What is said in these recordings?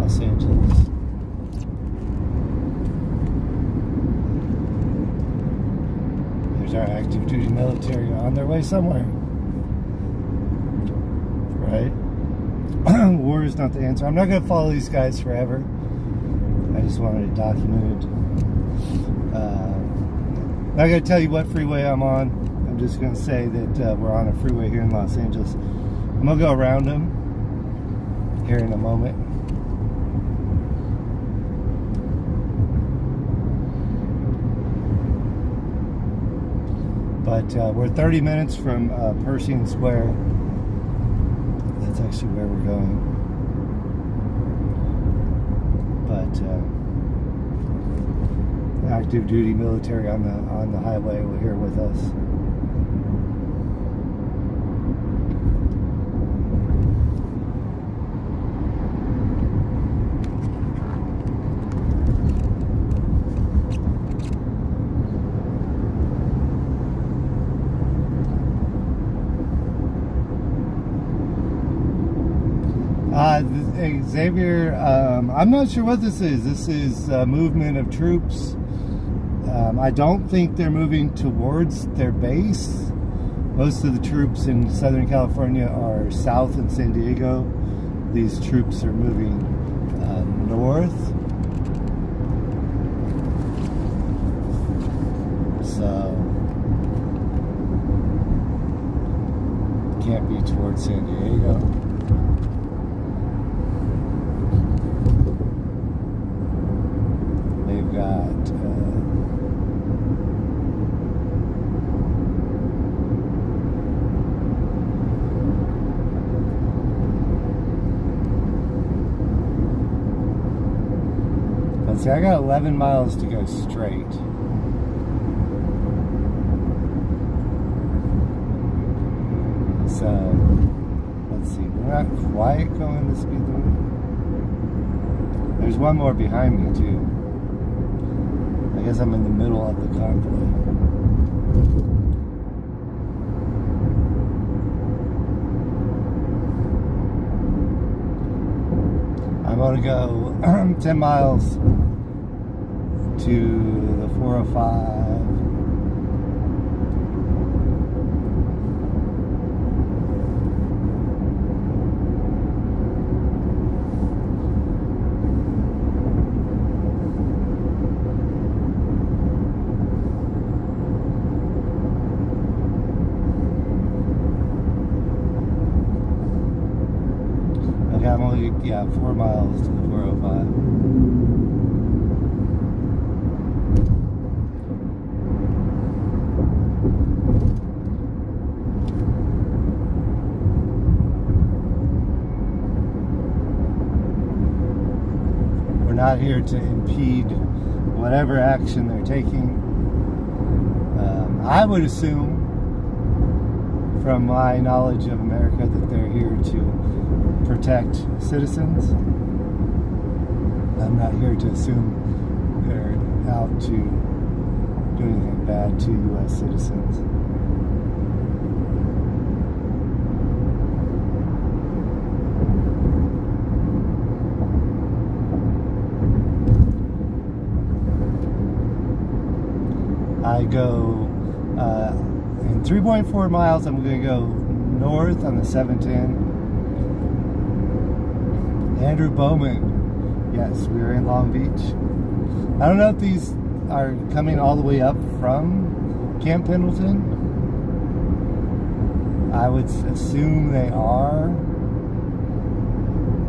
Los Angeles. There's our active duty military on their way somewhere. Right? War is not the answer. I'm not going to follow these guys forever. I just wanted to document it. Not going to tell you what freeway I'm on. I'm just going to say that we're on a freeway here in Los Angeles. I'm going to go around them here in a moment. But we're 30 minutes from Pershing Square. That's actually where we're going. But active duty military on the highway we're here with us. Xavier, I'm not sure what this is. This is a movement of troops. I don't think they're moving towards their base. Most of the troops in Southern California are south in San Diego. These troops are moving north. So, can't be towards San Diego. They've got let's see, I got 11 miles to go straight. So, let's see, we're not quite going the speed limit. There's one more behind me too. I guess I'm in the middle of the convoy. I'm going to go 10 miles to the 405. I'm only, 4 miles to the 405. We're not here to impede whatever action they're taking. I would assume, from my knowledge of America, that they're here to protect citizens. I'm not here to assume they're out to do anything bad to U.S. citizens. I go in 3.4 miles. I'm going to go north on the 710. Andrew Bowman. Yes, we're in Long Beach. I don't know if these are coming all the way up from Camp Pendleton. I would assume they are.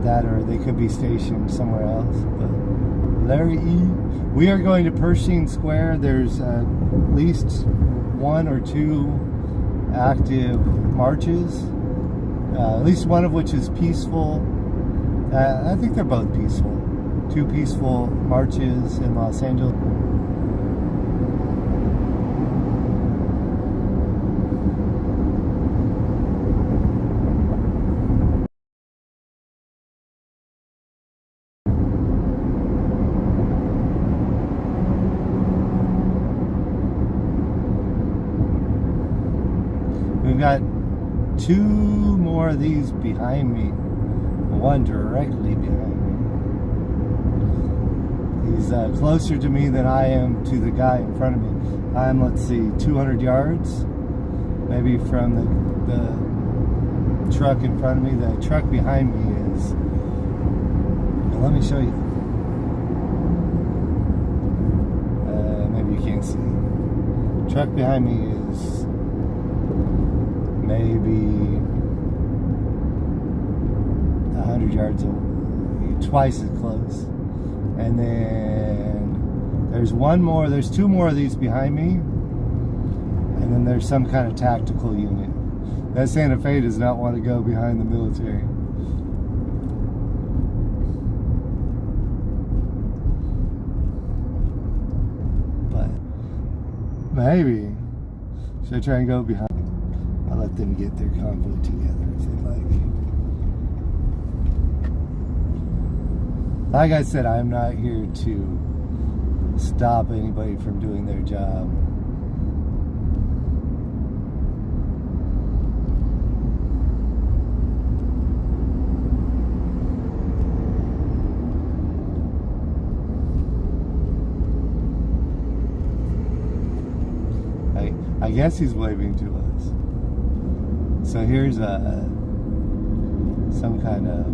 That, or they could be stationed somewhere else. But Larry E. We are going to Pershing Square. There's at least 1 or 2 active marches. At least one of which is peaceful. I think they're both peaceful. 2 peaceful marches in Los Angeles. We've got 2 more of these behind me. One directly behind me. He's closer to me than I am to the guy in front of me. I'm, let's see, 200 yards, maybe from the truck in front of me. The truck behind me is, now let me show you. Maybe you can't see. Truck behind me is maybe 100 yards away, twice as close. And then there's there's two more of these behind me, and then there's some kind of tactical unit. That Santa Fe does not want to go behind the military. But maybe should I try and go behind? I'll let them get their convoy together if they like. Like I said, I'm not here to stop anybody from doing their job. I guess he's waving to us. So here's some kind of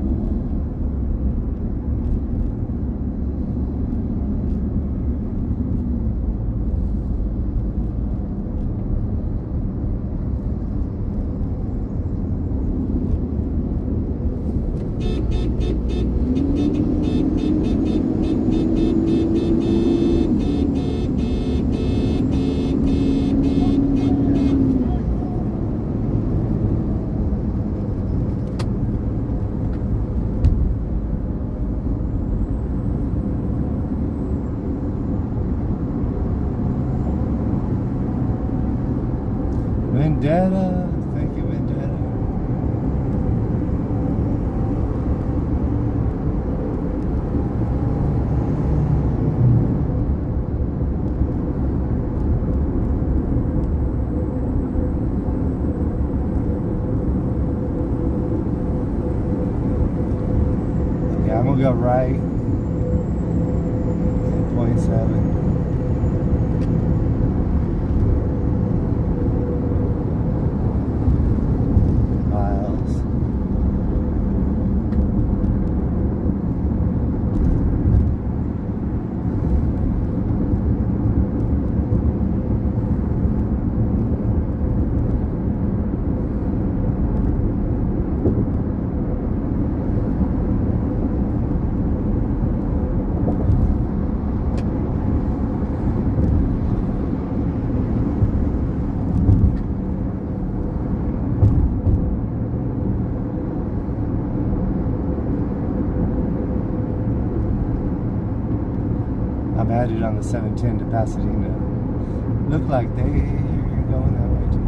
Vendetta, thank you, Vendetta. Okay, I'm gonna go right. 8.7. I'm headed on the 710 to Pasadena. Look like they're going that way too.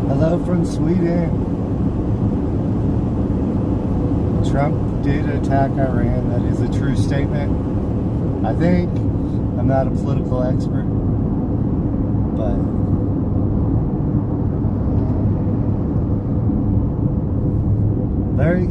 Hello from Sweden. Trump did attack Iran. That is a true statement. I think. I'm not a political expert, but very.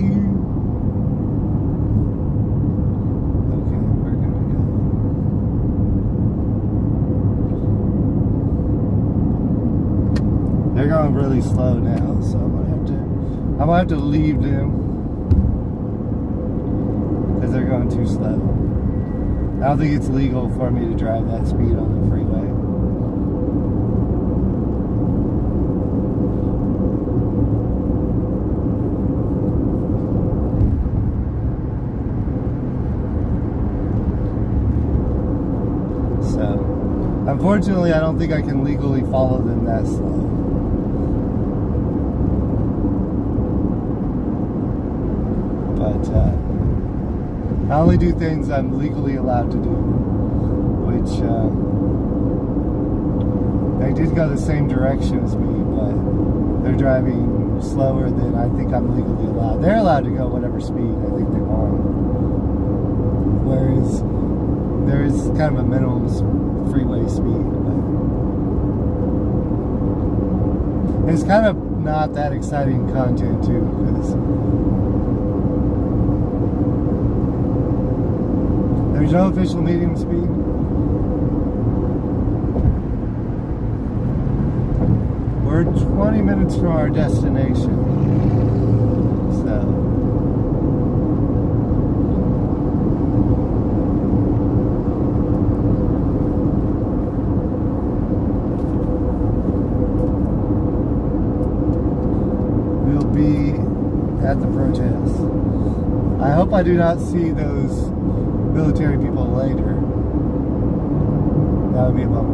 slow now, so I'm gonna have to leave them because they're going too slow. I don't think it's legal for me to drive that speed on the freeway. So, unfortunately, I don't think I can legally follow them that slow. But I only do things I'm legally allowed to do, which they did go the same direction as me, but they're driving slower than I think I'm legally allowed. They're allowed to go whatever speed I think they want, whereas there is kind of a minimum freeway speed, but it's kind of not that exciting content too, because there's no official medium speed. We're 20 minutes from our destination, so we'll be at the protest. I hope I do not see those military people later. That would be a bummer.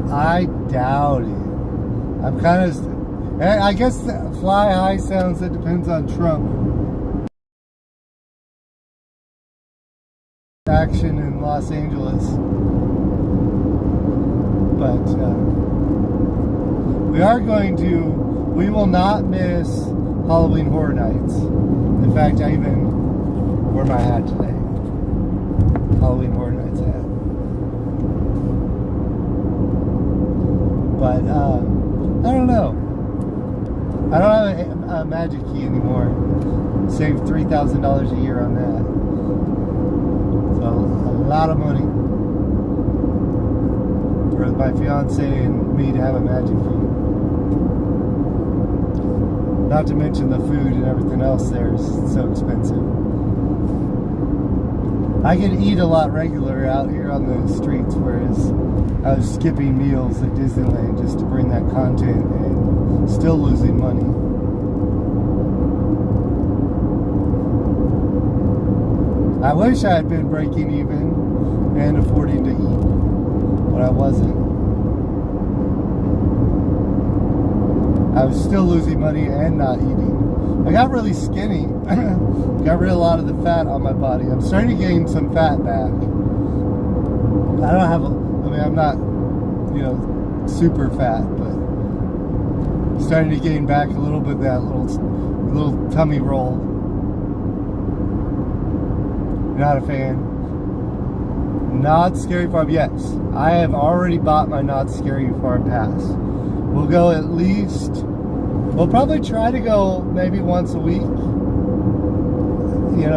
I doubt it. I'm kind of, I guess fly high sounds, that depends on Trump. Action in Los Angeles. But we will not miss Halloween Horror Nights. In fact, I even wore my hat today. Halloween Horror Nights hat. But I don't know. I don't have a magic key anymore. Saved $3,000 a year on that. So a lot of money for my fiance and me to have a magic key. Not to mention the food and everything else there is so expensive. I can eat a lot regular out here on the streets, whereas I was skipping meals at Disneyland just to bring that content and still losing money. I wish I had been breaking even and affording to eat, but I wasn't. I was still losing money and not eating. I got really skinny. Got rid of a lot of the fat on my body. I'm starting to gain some fat back. I'm not, super fat, but starting to gain back a little bit of that little tummy roll. Not a fan. Not Scary Farm. Yes, I have already bought my Not Scary Farm pass. We'll go we'll probably try to go maybe once a week.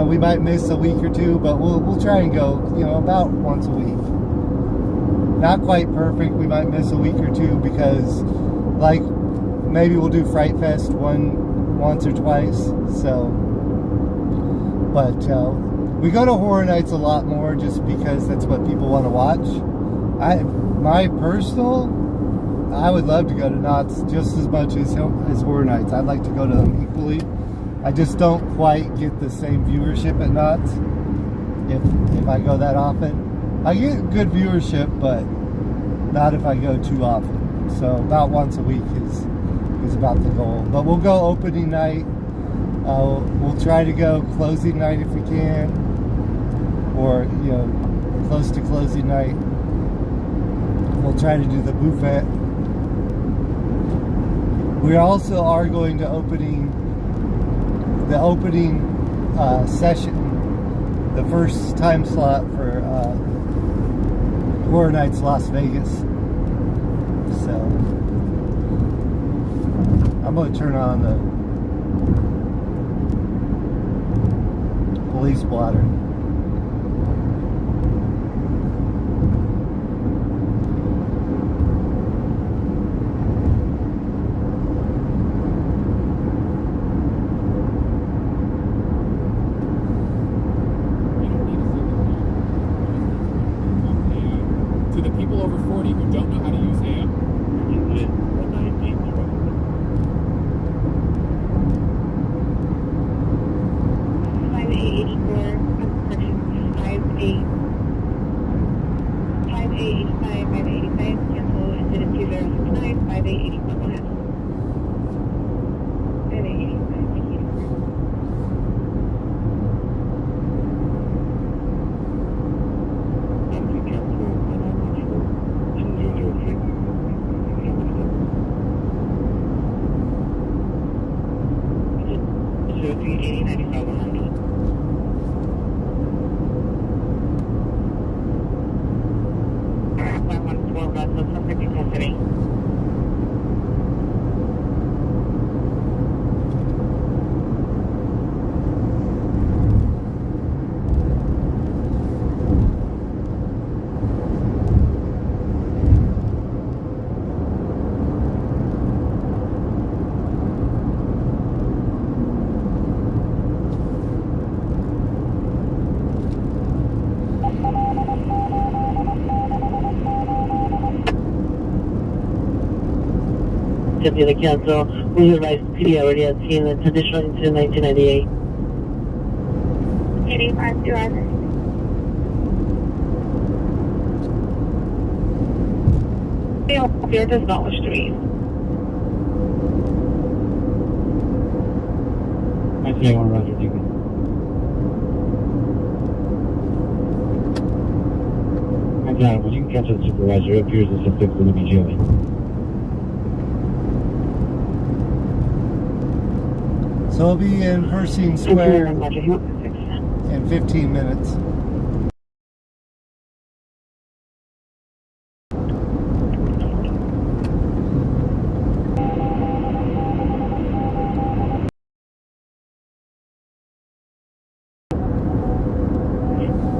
We might miss a week or two, but we'll try and go, about once a week. Not quite perfect. We might miss a week or two because, maybe we'll do Fright Fest once or twice. So, but we go to Horror Nights a lot more just because that's what people want to watch. I would love to go to Knott's just as much as Horror Nights. I'd like to go to them equally. I just don't quite get the same viewership at Knott's if I go that often. I get good viewership, but not if I go too often. So about once a week is about the goal. But we'll go opening night. We'll try to go closing night if we can, or close to closing night. We'll try to do the buffet. We also are going to the opening session, the first time slot for Horror Nights Las Vegas. So I'm going to turn on the police blotter. To the people over 40 who don't know how to use AM. Deputy Council, we advise PD already had seen the additional incident 1998. 85 to us. The officer does not wish to leave. 1991, Roger, thank you. Would you capture the supervisor? It appears the suspect will be jailing. So I'll be in Pershing Square in 15 minutes.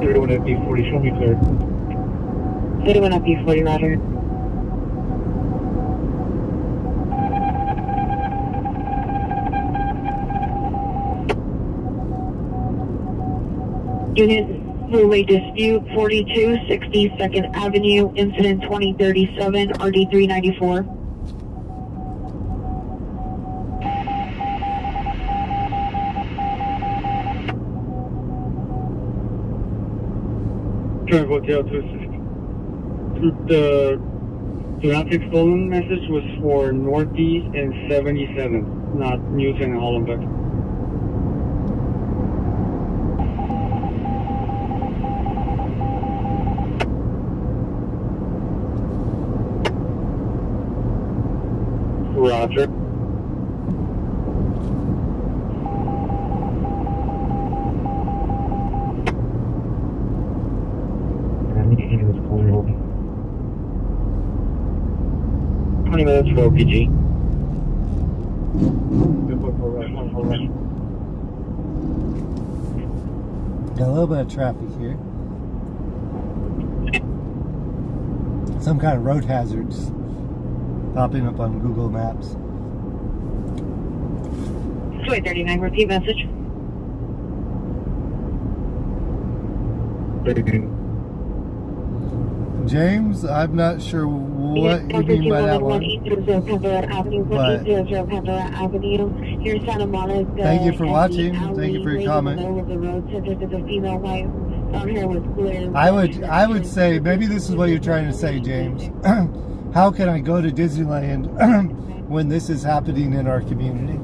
Everyone at P40, show me clear. 31 at P40, Roger. Unit Freeway Dispute 42, 62nd Avenue, Incident 2037, RD 394. Turn Hotel to assist. The do not take stolen message was for Northeast and 77, not Newton and Hollenbeck. Roger. I need to handle this corner open. 20 minutes for OPG. Got a little bit of traffic here. Some kind of road hazards popping up on Google Maps. 239, repeat message. James, I'm not sure what you mean by that one. But thank you for watching. Thank you for your comment. I would say maybe this is what you're trying to say, James. How can I go to Disneyland when this is happening in our community?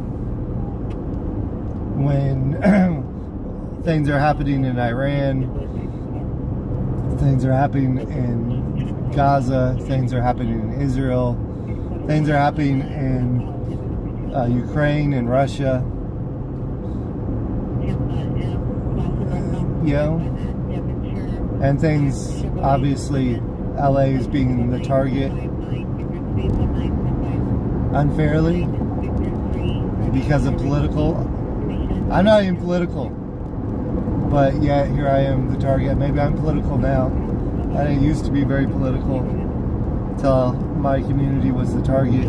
When things are happening in Iran, things are happening in Gaza, things are happening in Israel, things are happening in Ukraine and Russia. You know, and things, obviously, LA is being the target unfairly because of political. I'm not even political, but yet here I am the target. Maybe I'm political now. I didn't used to be very political until my community was the target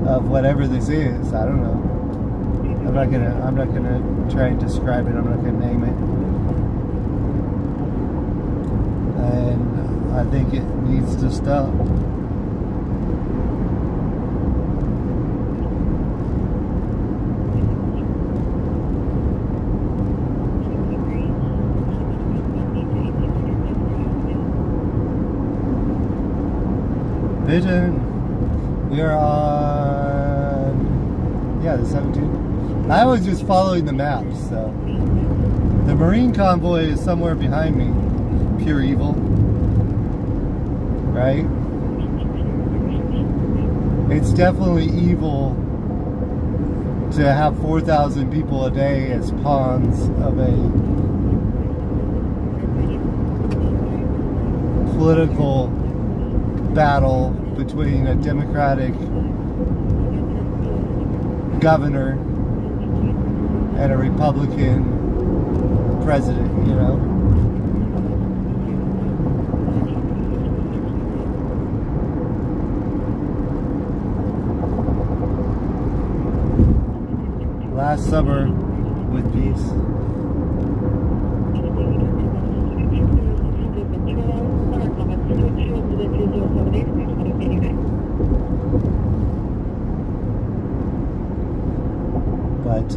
of whatever this is. I don't know. I'm not gonna try and describe it. I'm not gonna name it. And I think it needs to stop. Vision. We are on, the 17th. I was just following the maps, so. The Marine convoy is somewhere behind me. Pure evil. Right? It's definitely evil to have 4,000 people a day as pawns of a political battle between a Democratic governor and a Republican president, you know? Last summer with peace. But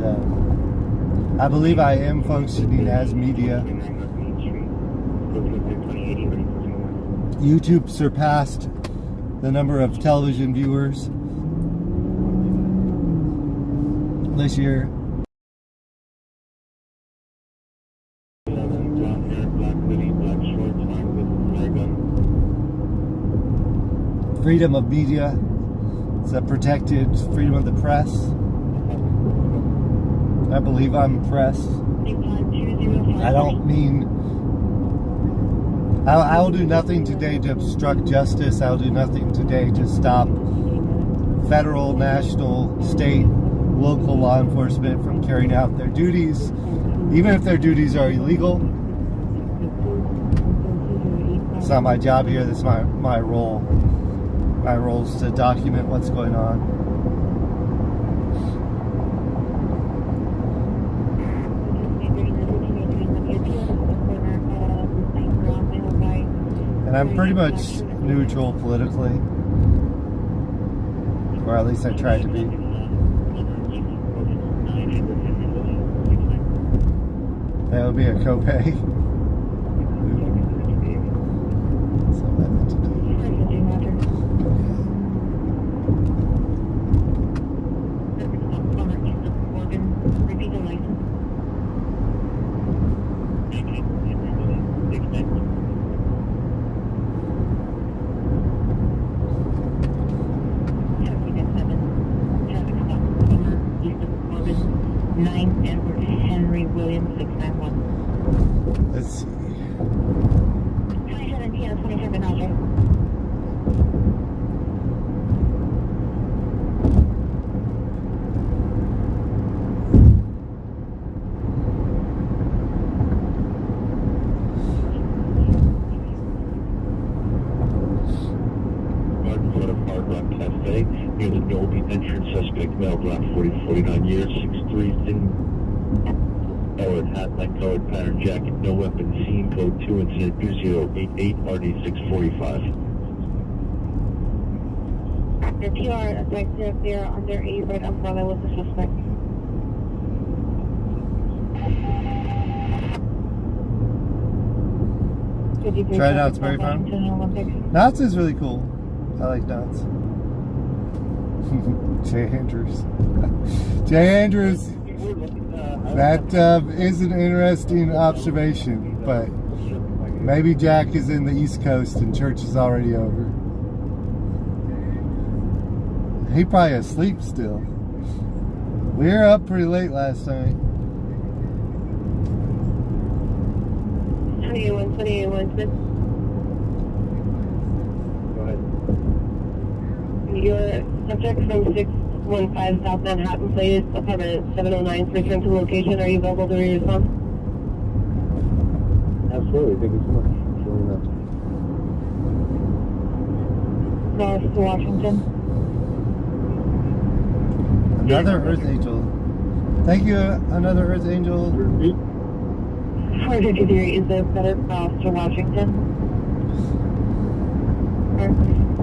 I believe I am functioning as media. YouTube surpassed the number of television viewers this year. Freedom of media. It's a protected freedom of the press. I believe I'm press. I don't mean... I will do nothing today to obstruct justice. I'll do nothing today to stop federal, national, state, local law enforcement from carrying out their duties, even if their duties are illegal. It's not my job here. That's my role. My role is to document what's going on. And I'm pretty much neutral politically, or at least I try to be. That would be a copay. That's what I meant to do. Let's see. 2017 or 27 Alger. Near the Dolby entrance, suspect male, black, 49 years, 6'3", thin colored hat, light colored pattern jacket, no weapon, scene code 2, incident 2088, RD 645. The PR effective, they are under a red umbrella with the suspect. Try Knott's Berry Farm. Knott's is really cool. I like Knott's. Jay Andrews. Jay Andrews. That is an interesting observation, but maybe Jack is in the East Coast and church is already over. He probably asleep still. We were up pretty late last night. 28-1, Smith. Go ahead. Your subject from 615 South Manhattan Place, apartment 709, return to location. Are you available to respond? Absolutely. Thank you so much. North to Washington. Another Earth Angel. Thank you, another Earth Angel. 453 is the better cross to Washington.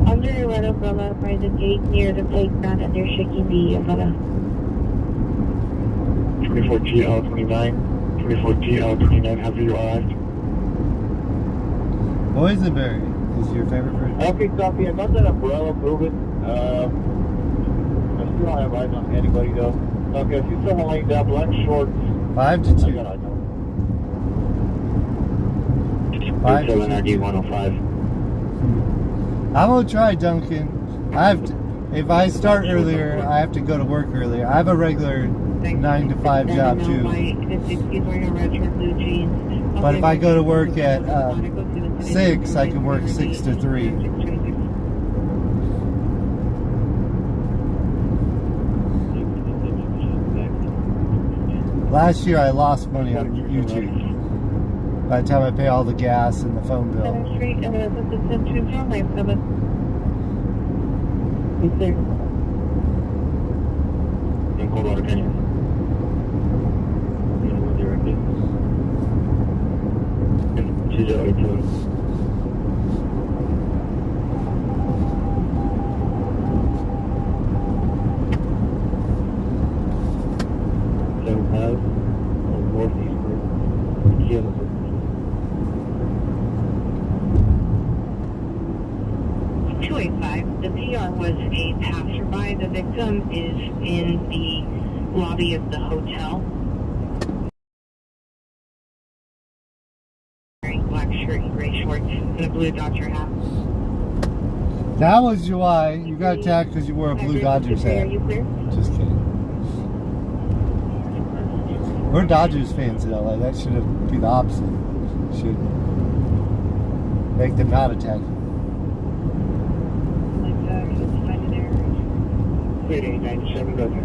Under your red umbrella by the gate near the playground and you're shaking the umbrella. 24GL29. 24GL29, have you arrived? Boysenberry is your favorite fruit. Okay, copy. I got that umbrella moving. I still don't have eyes on anybody though. Okay, I see someone laying down black shorts. 5 to 2. 5 to 2. RD105. I'm gonna try, Duncan. If I start earlier, I have to go to work earlier. I have a regular 9 to 5 job too. But if I go to work at 6, I can work 6 to 3. Last year I lost money on YouTube. By the time I pay all the gas and the phone bill. 7th Street, and then this is 209 Yes, sir. In Coldwater Canyon. Directly. 2082. Northeast. 285. The PR was a passerby. The victim is in the lobby of the hotel. Wearing black shirt and gray shorts and a blue Dodger hat. That was why you got attacked because you wore a blue Dodgers hat. Are you clear? Just kidding. We're Dodgers fans in LA. That should be the opposite. Should make them not attack you. 9897 dozen.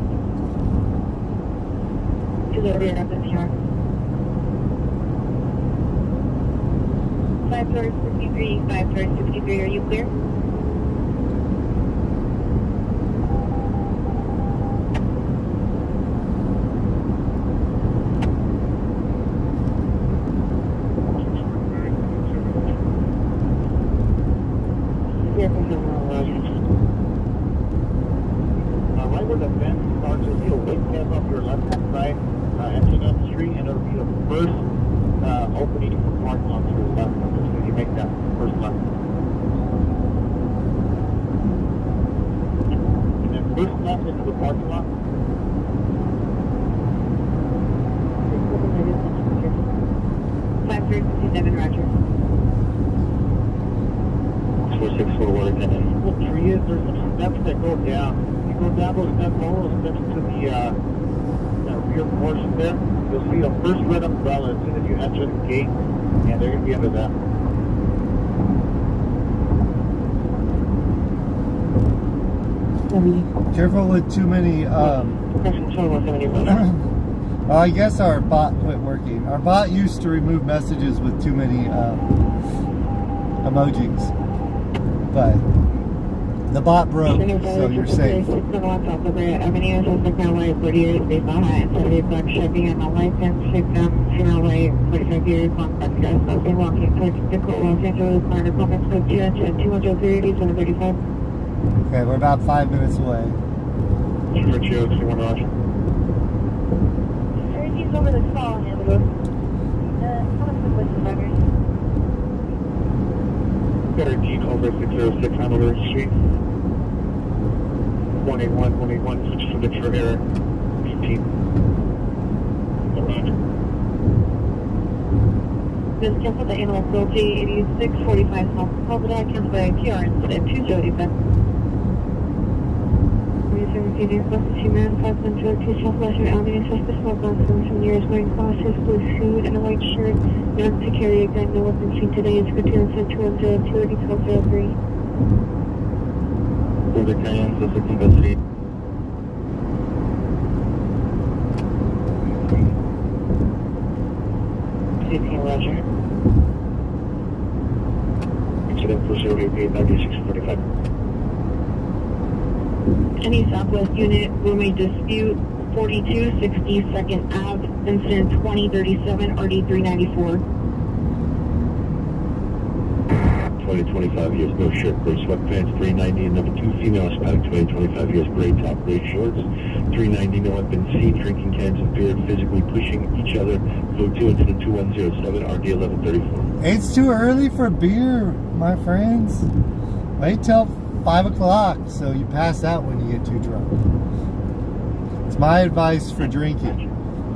To the rear of the PR. 5 doors 53, 5 doors 63. Are you clear? Right where the fence starts, you'll see a wait tab up your left-hand side, entering up the street, and it'll be the first opening for parking lot to your left. As soon as you make that first left. And then first left into the parking lot. 557, Roger. 464 water cannon. What tree is there's some steps that go down. You go down those steps, all those steps to the that rear portion there. You'll see the first red umbrella as soon as you enter the gate, and they're gonna be under that. Careful with too many. I guess our bot quit working. Our bot used to remove messages with too many emojis, but the bot broke, so you're safe. Okay, we're about 5 minutes away. Sure, Geo, 21 Roger. Everything's over the stall, Hamburg. Better G over 606 Hamburger Street. 181, switch to the trigger. 18. Roger. This cancel the animal cruelty 8645 South Calvada, cancel by PR instead 2 Jody. Union Closest Man, 502 Southwestern Avenue, suspect small gun from some years wearing glasses, blue suit, and a white shirt. Known to carry a gun, no weapon seen today. It's Compton 202 8203. For the Cayenne, suspect investigate. Roger. Incident for 088 9645. Any Southwest unit, roommate dispute, 4260 2nd Ave, incident 2037, RD 394. 25 years, no shirt, gray sweatpants, 390, and number 2, female Hispanic, 25 years, gray top, gray shorts, 390, no weapon seen, drinking cans of beer, physically pushing each other, code 2, incident 2107, RD 1134. It's too early for beer, my friends. Wait till 5 o'clock so you pass out when you get too drunk. It's my advice for drinking.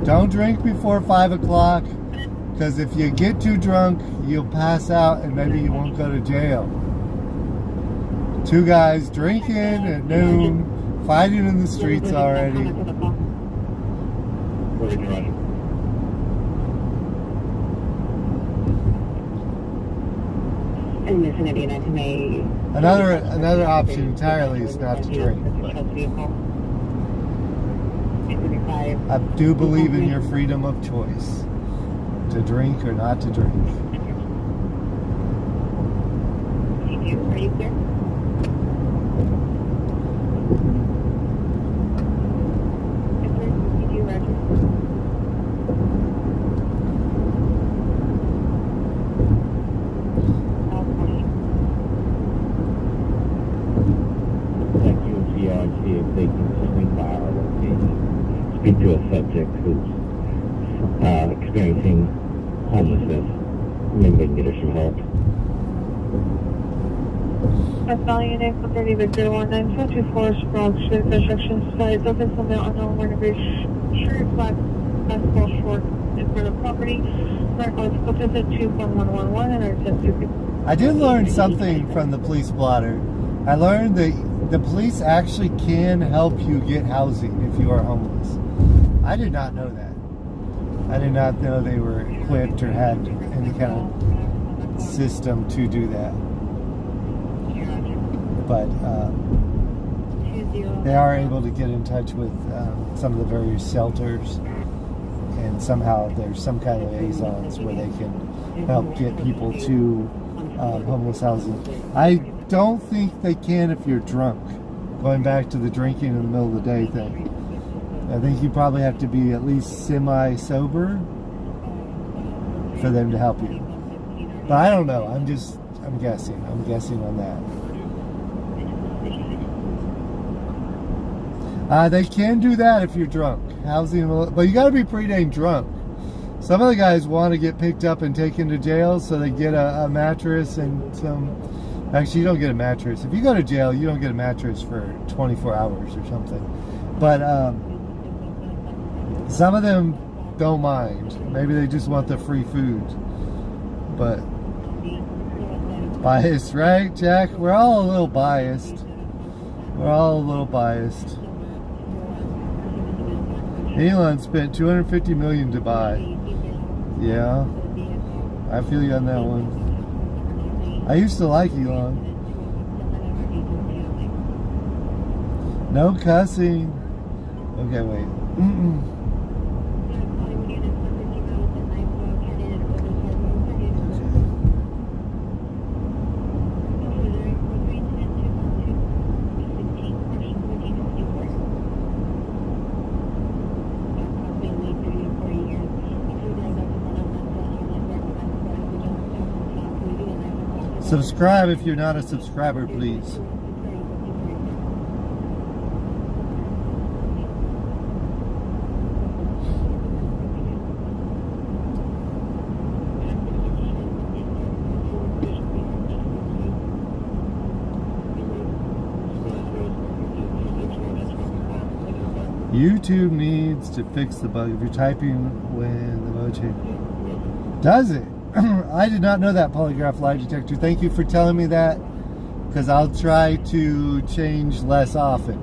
Don't drink before 5 o'clock, because if you get too drunk, you'll pass out and maybe you won't go to jail. 2 guys drinking at noon, fighting in the streets already. Another option entirely is not to drink. I do believe in your freedom of choice to drink or not to drink. Are you clear? Speak to a subject who's experiencing homelessness. Maybe they can get her some help. Australian Unit 130-019-224 Sprague Street, construction site, open summit on the Warner Bridge Street, black basketball short in front of property. Current code focus at 21111 and our 10 I did learn something from the police blotter. I learned that the police actually can help you get housing if you are homeless. I did not know that. I did not know they were equipped or had any kind of system to do that. But they are able to get in touch with some of the various shelters, and somehow there's some kind of liaisons where they can help get people to homeless housing. I don't think they can if you're drunk. Going back to the drinking in the middle of the day thing. I think you probably have to be at least semi-sober for them to help you. But I don't know. I'm guessing. I'm guessing on that. They can do that if you're drunk. Housing, but you got to be pretty dang drunk. Some of the guys want to get picked up and taken to jail, so they get a mattress and some... Actually, you don't get a mattress. If you go to jail, you don't get a mattress for 24 hours or something. But some of them don't mind. Maybe they just want the free food. But biased, right, Jack? We're all a little biased. We're all a little biased. Elon spent $250 million to buy. Yeah, I feel you on that one. I used to like Elon. No cussing. Okay, wait. Subscribe if you're not a subscriber, please. YouTube needs to fix the bug if you're typing when the mode changes. Does it? I did not know that, polygraph lie detector. Thank you for telling me that, because I'll try to change less often.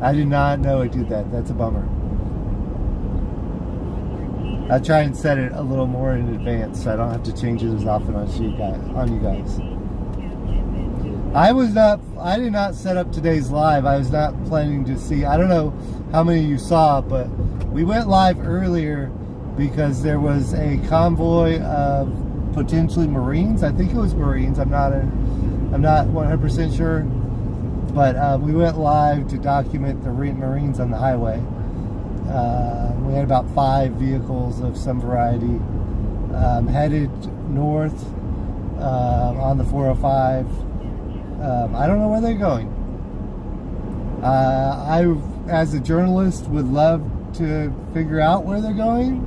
I did not know it did that. That's a bummer. I try and set it a little more in advance so I don't have to change it as often on you guys. I did not set up today's live. I was not planning to see. I don't know how many of you saw, but we went live earlier because there was a convoy of potentially Marines. I think it was Marines. I'm not 100% sure, but we went live to document the Marines on the highway. We had about 5 vehicles of some variety headed north on the 405. I don't know where they're going. I, as a journalist, would love to figure out where they're going,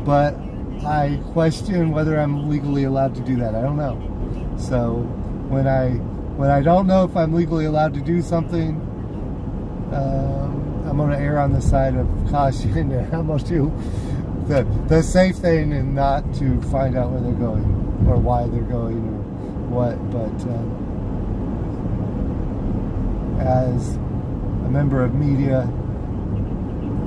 but I question whether I'm legally allowed to do that. I don't know. So when I don't know if I'm legally allowed to do something, I'm going to err on the side of caution, and I'm going to do the safe thing and not to find out where they're going or why they're going or what. But as a member of media,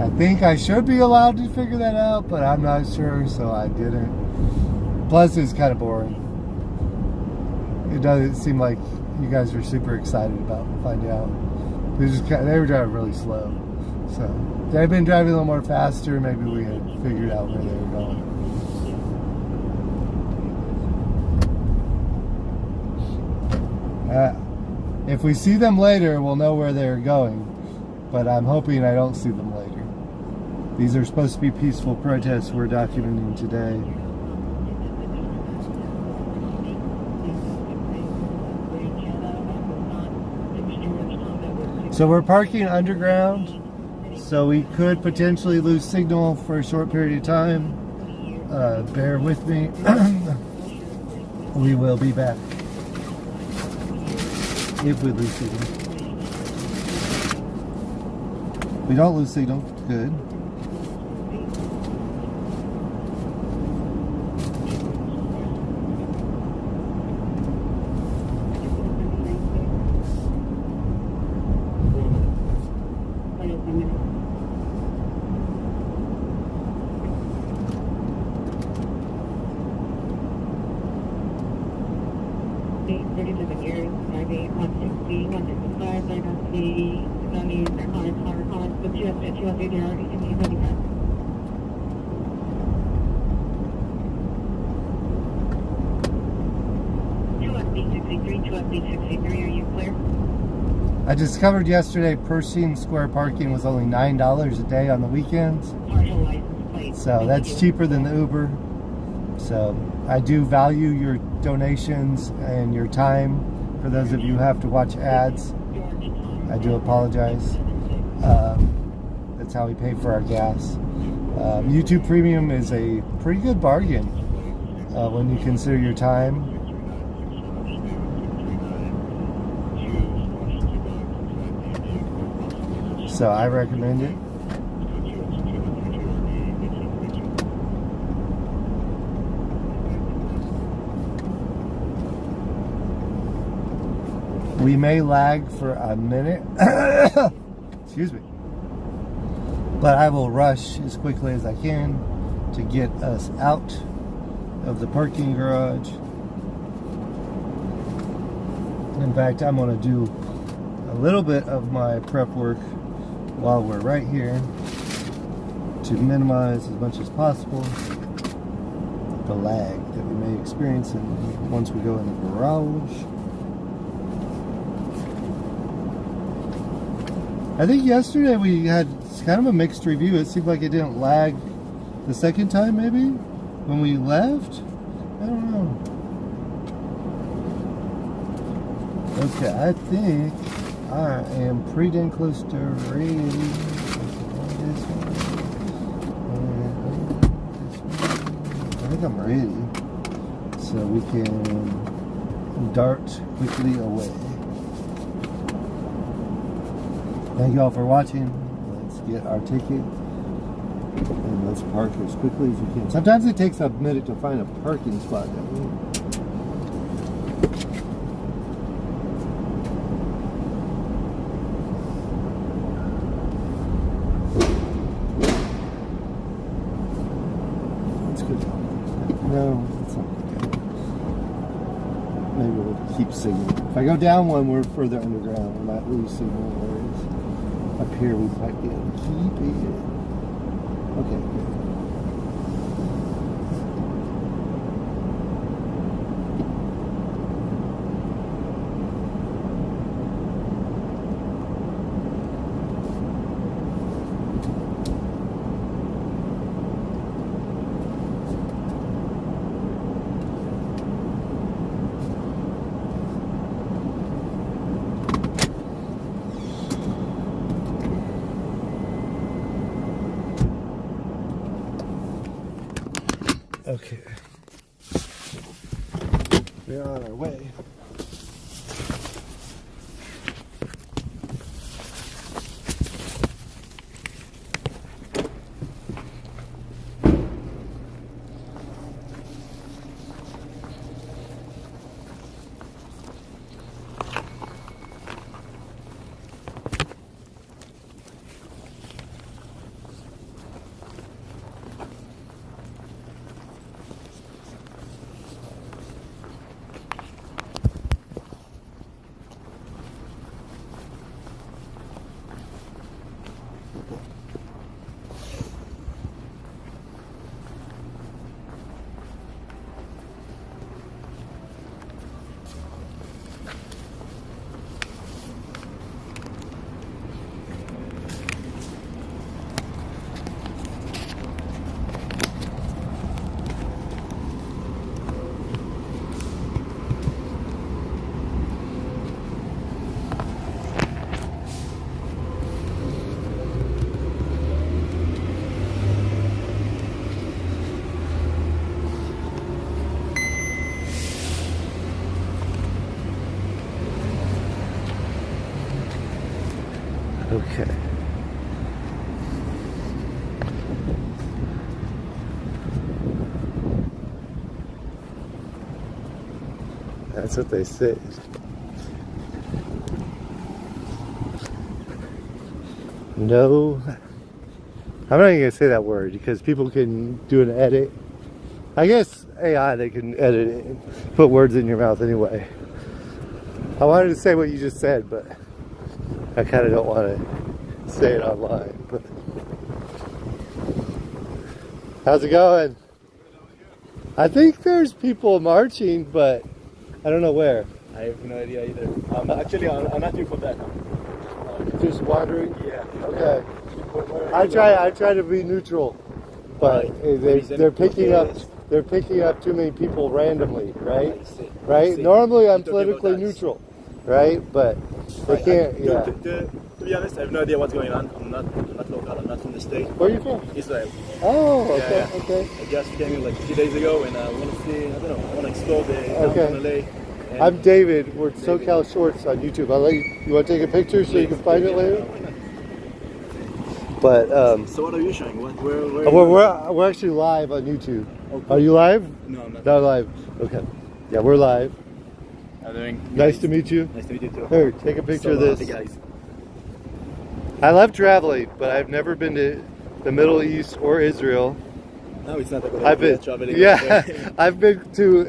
I think I should be allowed to figure that out, but I'm not sure, so I didn't. Plus, it's kind of boring. It doesn't seem like you guys are super excited about finding out. They were driving really slow. So, if they'd been driving a little more faster, maybe we had figured out where they were going. If we see them later, we'll know where they're going. But I'm hoping I don't see them later. These are supposed to be peaceful protests we're documenting today. So we're parking underground, so we could potentially lose signal for a short period of time. Bear with me. We will be back if we lose signal. We don't lose signal. Good. I discovered yesterday Pershing Square parking was only $9 a day on the weekends. So that's cheaper than the Uber. So I do value your donations and your time. For those of you who have to watch ads, I do apologize. That's how we pay for our gas. YouTube Premium is a pretty good bargain when you consider your time. So I recommend it. We may lag for a minute. Excuse me. But I will rush as quickly as I can to get us out of the parking garage. In fact, I'm going to do a little bit of my prep work while we're right here to minimize as much as possible the lag that we may experience once we go in the garage. I think yesterday we had kind of a mixed review. It seemed like it didn't lag the second time, maybe, when we left. I don't know. Okay, I think I am pretty damn close to ready. I think I'm ready. So we can dart quickly away. Thank you all for watching. Let's get our ticket and let's park as quickly as we can. Sometimes it takes a minute to find a parking spot. good. No, it's not good. Maybe we'll keep signal. If I go down one, we're further underground. We might lose signal. Whereas up here, we might be able to keep it. Okay, good. Okay. We're on our way. Okay. That's what they say. No. I'm not even going to say that word because people can do an edit. I guess AI, they can edit it and put words in your mouth anyway. I wanted to say what you just said, but I kind of don't want to say it online. But how's it going? I think there's people marching, but I don't know where. I have no idea either. I'm not here for that. Just wandering? Yeah. Okay. I try to be neutral, but they're picking up too many people randomly, right? Right? Normally I'm politically neutral, right? But they can't. Yeah. To be honest, I have no idea what's going on. I'm not local. I'm not from the state. Where are you from? Israel. Oh, okay, Yeah. okay. I just came in like 2 days ago, and I want to see. I don't know. I want to explore the downtown LA. And I'm David. We're SoCal Shorts on YouTube. I'll let you want to take a picture so you can find it later? But so what are you showing? Where we're actually live on YouTube. Oh, cool. Are you live? No, I'm not. Not live. Okay. Yeah, we're live. How are you doing? Nice to meet you. Nice to meet you too. Here, take a picture of this. Hey guys. I love traveling, but I've never been to the Middle East or Israel. No, it's not a good I've idea been traveling. Yeah, I've been to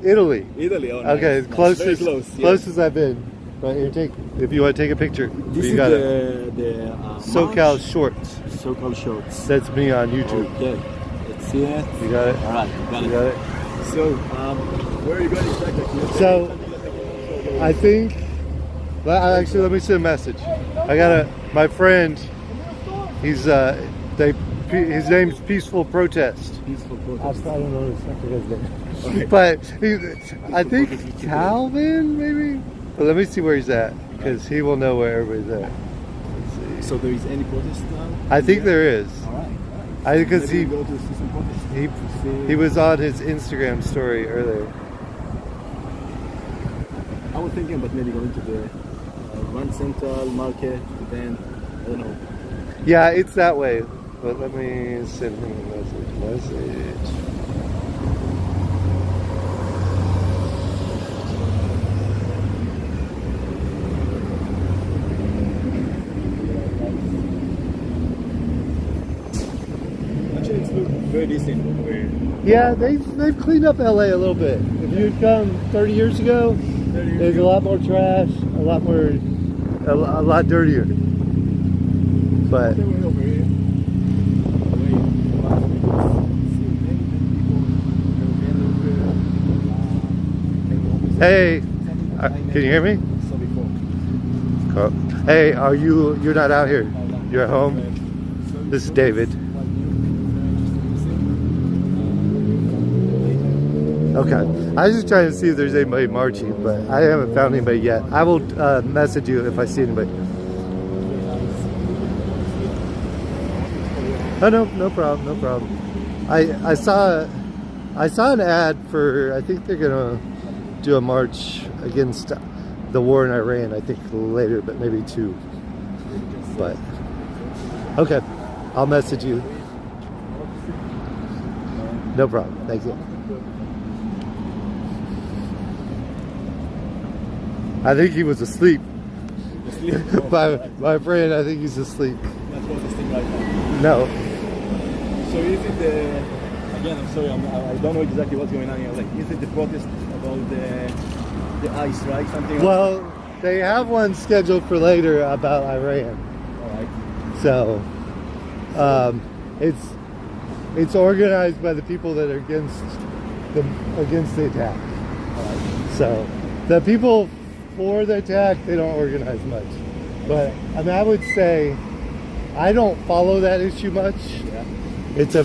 Italy. Italy. Oh, nice. Okay, Nice. closest Very close. Yeah. closest I've been. But here, if you want to take a picture, This you is got it. the SoCal March. Shorts. SoCal Shorts. That's me on YouTube. Okay, let's see it. You got it. All right, you got You it. got it. So, where are you going exactly? So, I think. Actually, let me send a message. I got my friend. He's his name's Peaceful Protest. Peaceful protest. I don't know his name. Okay. But I think Calvin, maybe. But let me see where he's at, because he will know where everybody's at. Let's see. So there is any protest now? I think there is. All right. Because Maybe go to see some protest. he was on his Instagram story earlier. I was thinking about maybe going to the Grand Central Market, then I don't know. Yeah, it's that way. But let me send him a message. Actually, it's very decent over here. Yeah, they've cleaned up LA a little bit. If you'd come 30 years ago, there's a lot more trash, a lot dirtier. But They were over here. hey, can you hear me? So before. Cool. Hey, you're not out here? You're at home? This is David. Okay. I was just trying to see if there's anybody marching, but I haven't found anybody yet. I will message you if I see anybody. Oh no problem, no problem. I saw an ad for, I think they're gonna do a march against the war in Iran, I think later, but maybe 2. But okay, I'll message you. No problem, thank you. I think he was asleep. My friend, I think he's asleep. Not protesting right now. No. So is it again, I'm sorry, I don't know exactly what's going on here. Like, is it the protest about the ice, right? Something like Well, they have one scheduled for later about Iran. Alright. So, it's organized by the people that are against the attack. Alright. So, the people for the attack, they don't organize much. But I mean, I would say I don't follow that issue much. Yeah. It's a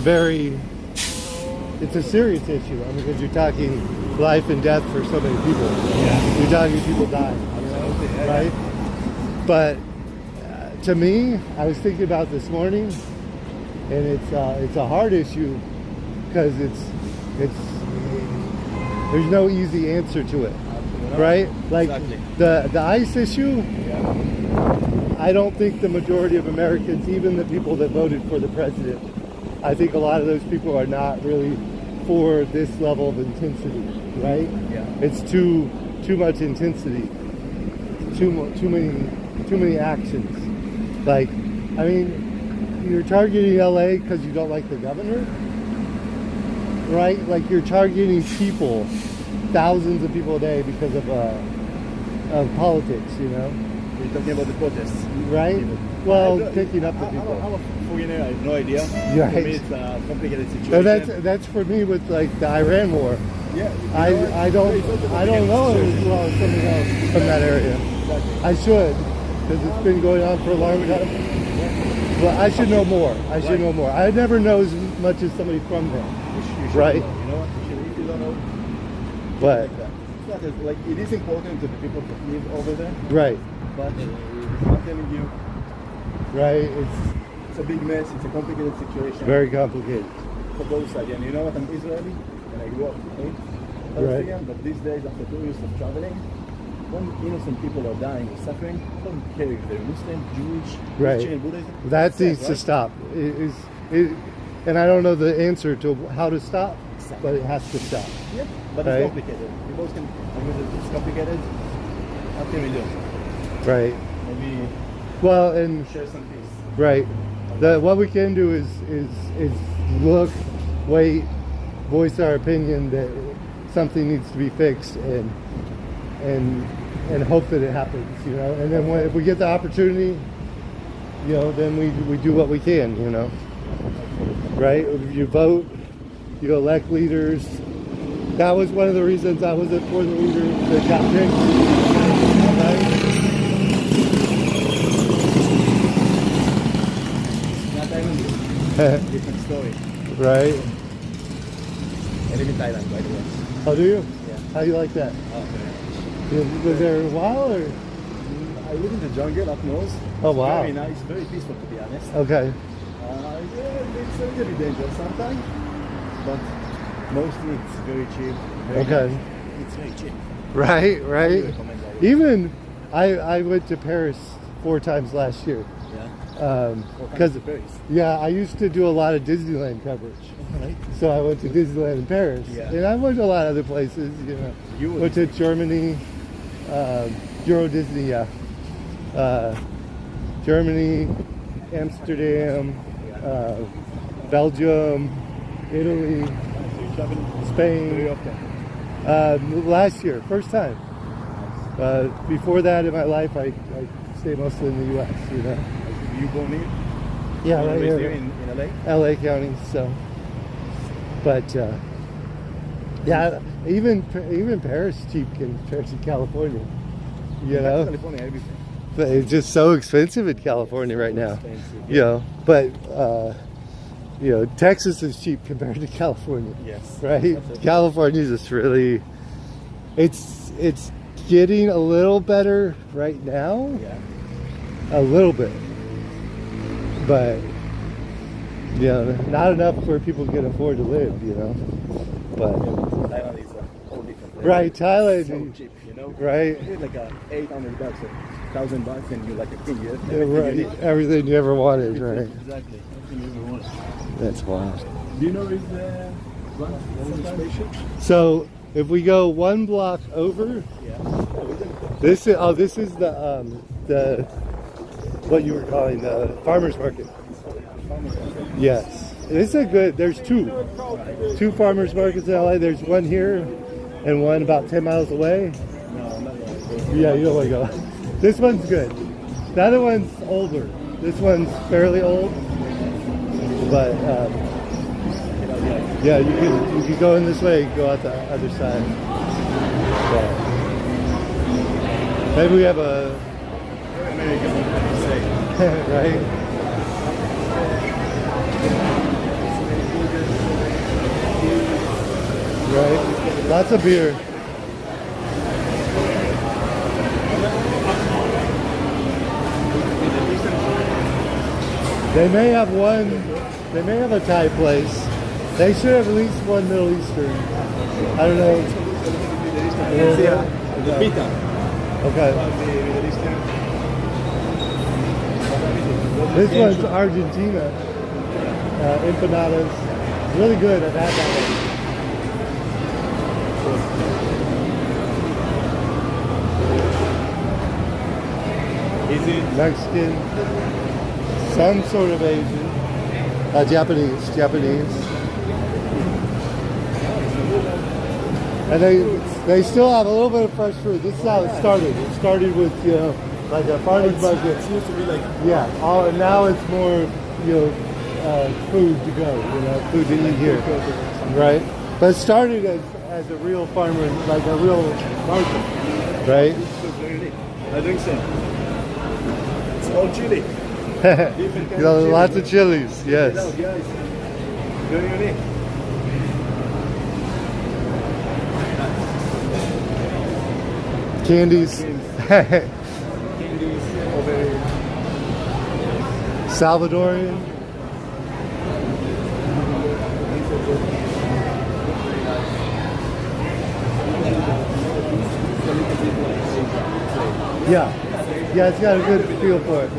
serious issue. I mean, because you're talking life and death for so many people. Yeah. You're talking people dying, Absolutely, yeah. right? But to me, I was thinking about this morning, and it's a hard issue because there's no easy answer to it, right? Like Exactly. the ICE issue. Yeah. I don't think the majority of Americans, even the people that voted for the president, I think a lot of those people are not really for this level of intensity, right? Yeah. It's too much intensity, too many actions. Like, I mean, you're targeting LA because you don't like the governor, right? Like, you're targeting people, thousands of people a day because of politics, you know? You're talking about the protests. Right? Well, picking up the I'm people. a foreigner, I have no idea. Right. For me, it's a complicated situation. So that's for me with like the Iran war. Yeah. I don't know as well as somebody else from that area. Exactly. I should, because it's been going on for a long time. But I should know more. I should know more. I never know as much as somebody from there. You should Right. know, you know what? If you don't know, But like that. It's not as, like, it is important to the people that live over there, right, but it's not telling you. right. It's a big mess. It's a complicated situation. Very complicated. For both sides. And you know what? I'm Israeli, and I grew up in Palestinian. But these days, after 2 years of traveling, when innocent people are dying or suffering, I don't care if they're Muslim, Jewish, Right. Christian, Buddhism. That It's sad, needs to right? stop. And I don't know the answer to how to stop, Exactly. but it has to stop. Yeah, but Right. it's complicated. We both can agree that it's complicated. What can we do? Right. Maybe Well, and share some peace. right. What we can do is look, wait, voice our opinion that something needs to be fixed, and hope that it happens, you know. And then if we get the opportunity, you know, then we do what we can, you know. Right? You vote, you elect leaders. That was one of the reasons I was for the leader that got picked. Right? Not Thailand. Different story. Right? I live in Thailand, by the way. Oh, do you? Yeah. How do you like that? Oh, okay. Was there a while or? I live in the jungle up north. Oh, wow. Very nice, very peaceful, to be honest. Okay. Yeah, it's a little bit dangerous sometimes, but mostly it's very cheap. Very Okay. nice. It's very cheap. Right, I right. recommend that. Even I went to Paris 4 times last year. Yeah. Because Paris. yeah, I used to do a lot of Disneyland coverage. Right. So I went to Disneyland in Paris, Yeah. and I went to a lot of other places. You know, You were went to Germany, Euro Disney, Germany, Amsterdam, Belgium, Italy, So you travel very Spain. often. Last year, first time. Before that in my life, I stayed mostly in the U.S. You know. You born here? Yeah, You right raised here. here in LA? LA County. So, but yeah, even Paris is cheap compared to California. You know, California, everything. but it's just so expensive in California right now. Expensive, You know, but you know, Texas is cheap compared to California. Yes. Right? Absolutely. California is just really, it's getting a little better right now, Yeah. a little bit, but you know, not enough where people can afford to live. You know, but Thailand is a whole different level. right, Thailand, So cheap, you know. right, It's like $800 or $1,000 and you're like a king. You have yeah, everything you right, need. everything you ever wanted. Right, Exactly. Everything you ever wanted. that's wild. Do you know his spaceship? So if we go one block over, Yeah. this is the what you were calling the farmers market. Yes, it's a good. There's two farmers markets in LA. There's one here and one about 10 miles away. No, I'm not going. Yeah, you don't want to go. This one's good. The other one's older. This one's fairly old, but yeah, you could go in this way, go out the other side. But maybe we have a right. Right, lots of beer. They may have one. They may have a Thai place. They should have at least one Middle Eastern. I don't know. The pita. Okay. This one's Argentina. Empanadas. Really good. I've had that one. Is it? Mexican. Some sort of Asian. Japanese. And they still have a little bit of fresh fruit. This is how it started. It started with, you know, like a farmer's market. It used to be like Yeah. And now it's more, you know, food to go. You know, food to eat here. Right. But it started as a real farmer, like a real market. Right. I think so. It's all chili. Different kind You know, of chili. lots of chilies. Yes. Guys. Very unique. Candies. Candies over. Salvadorian. Yeah. Yeah, it's got a good feel for it.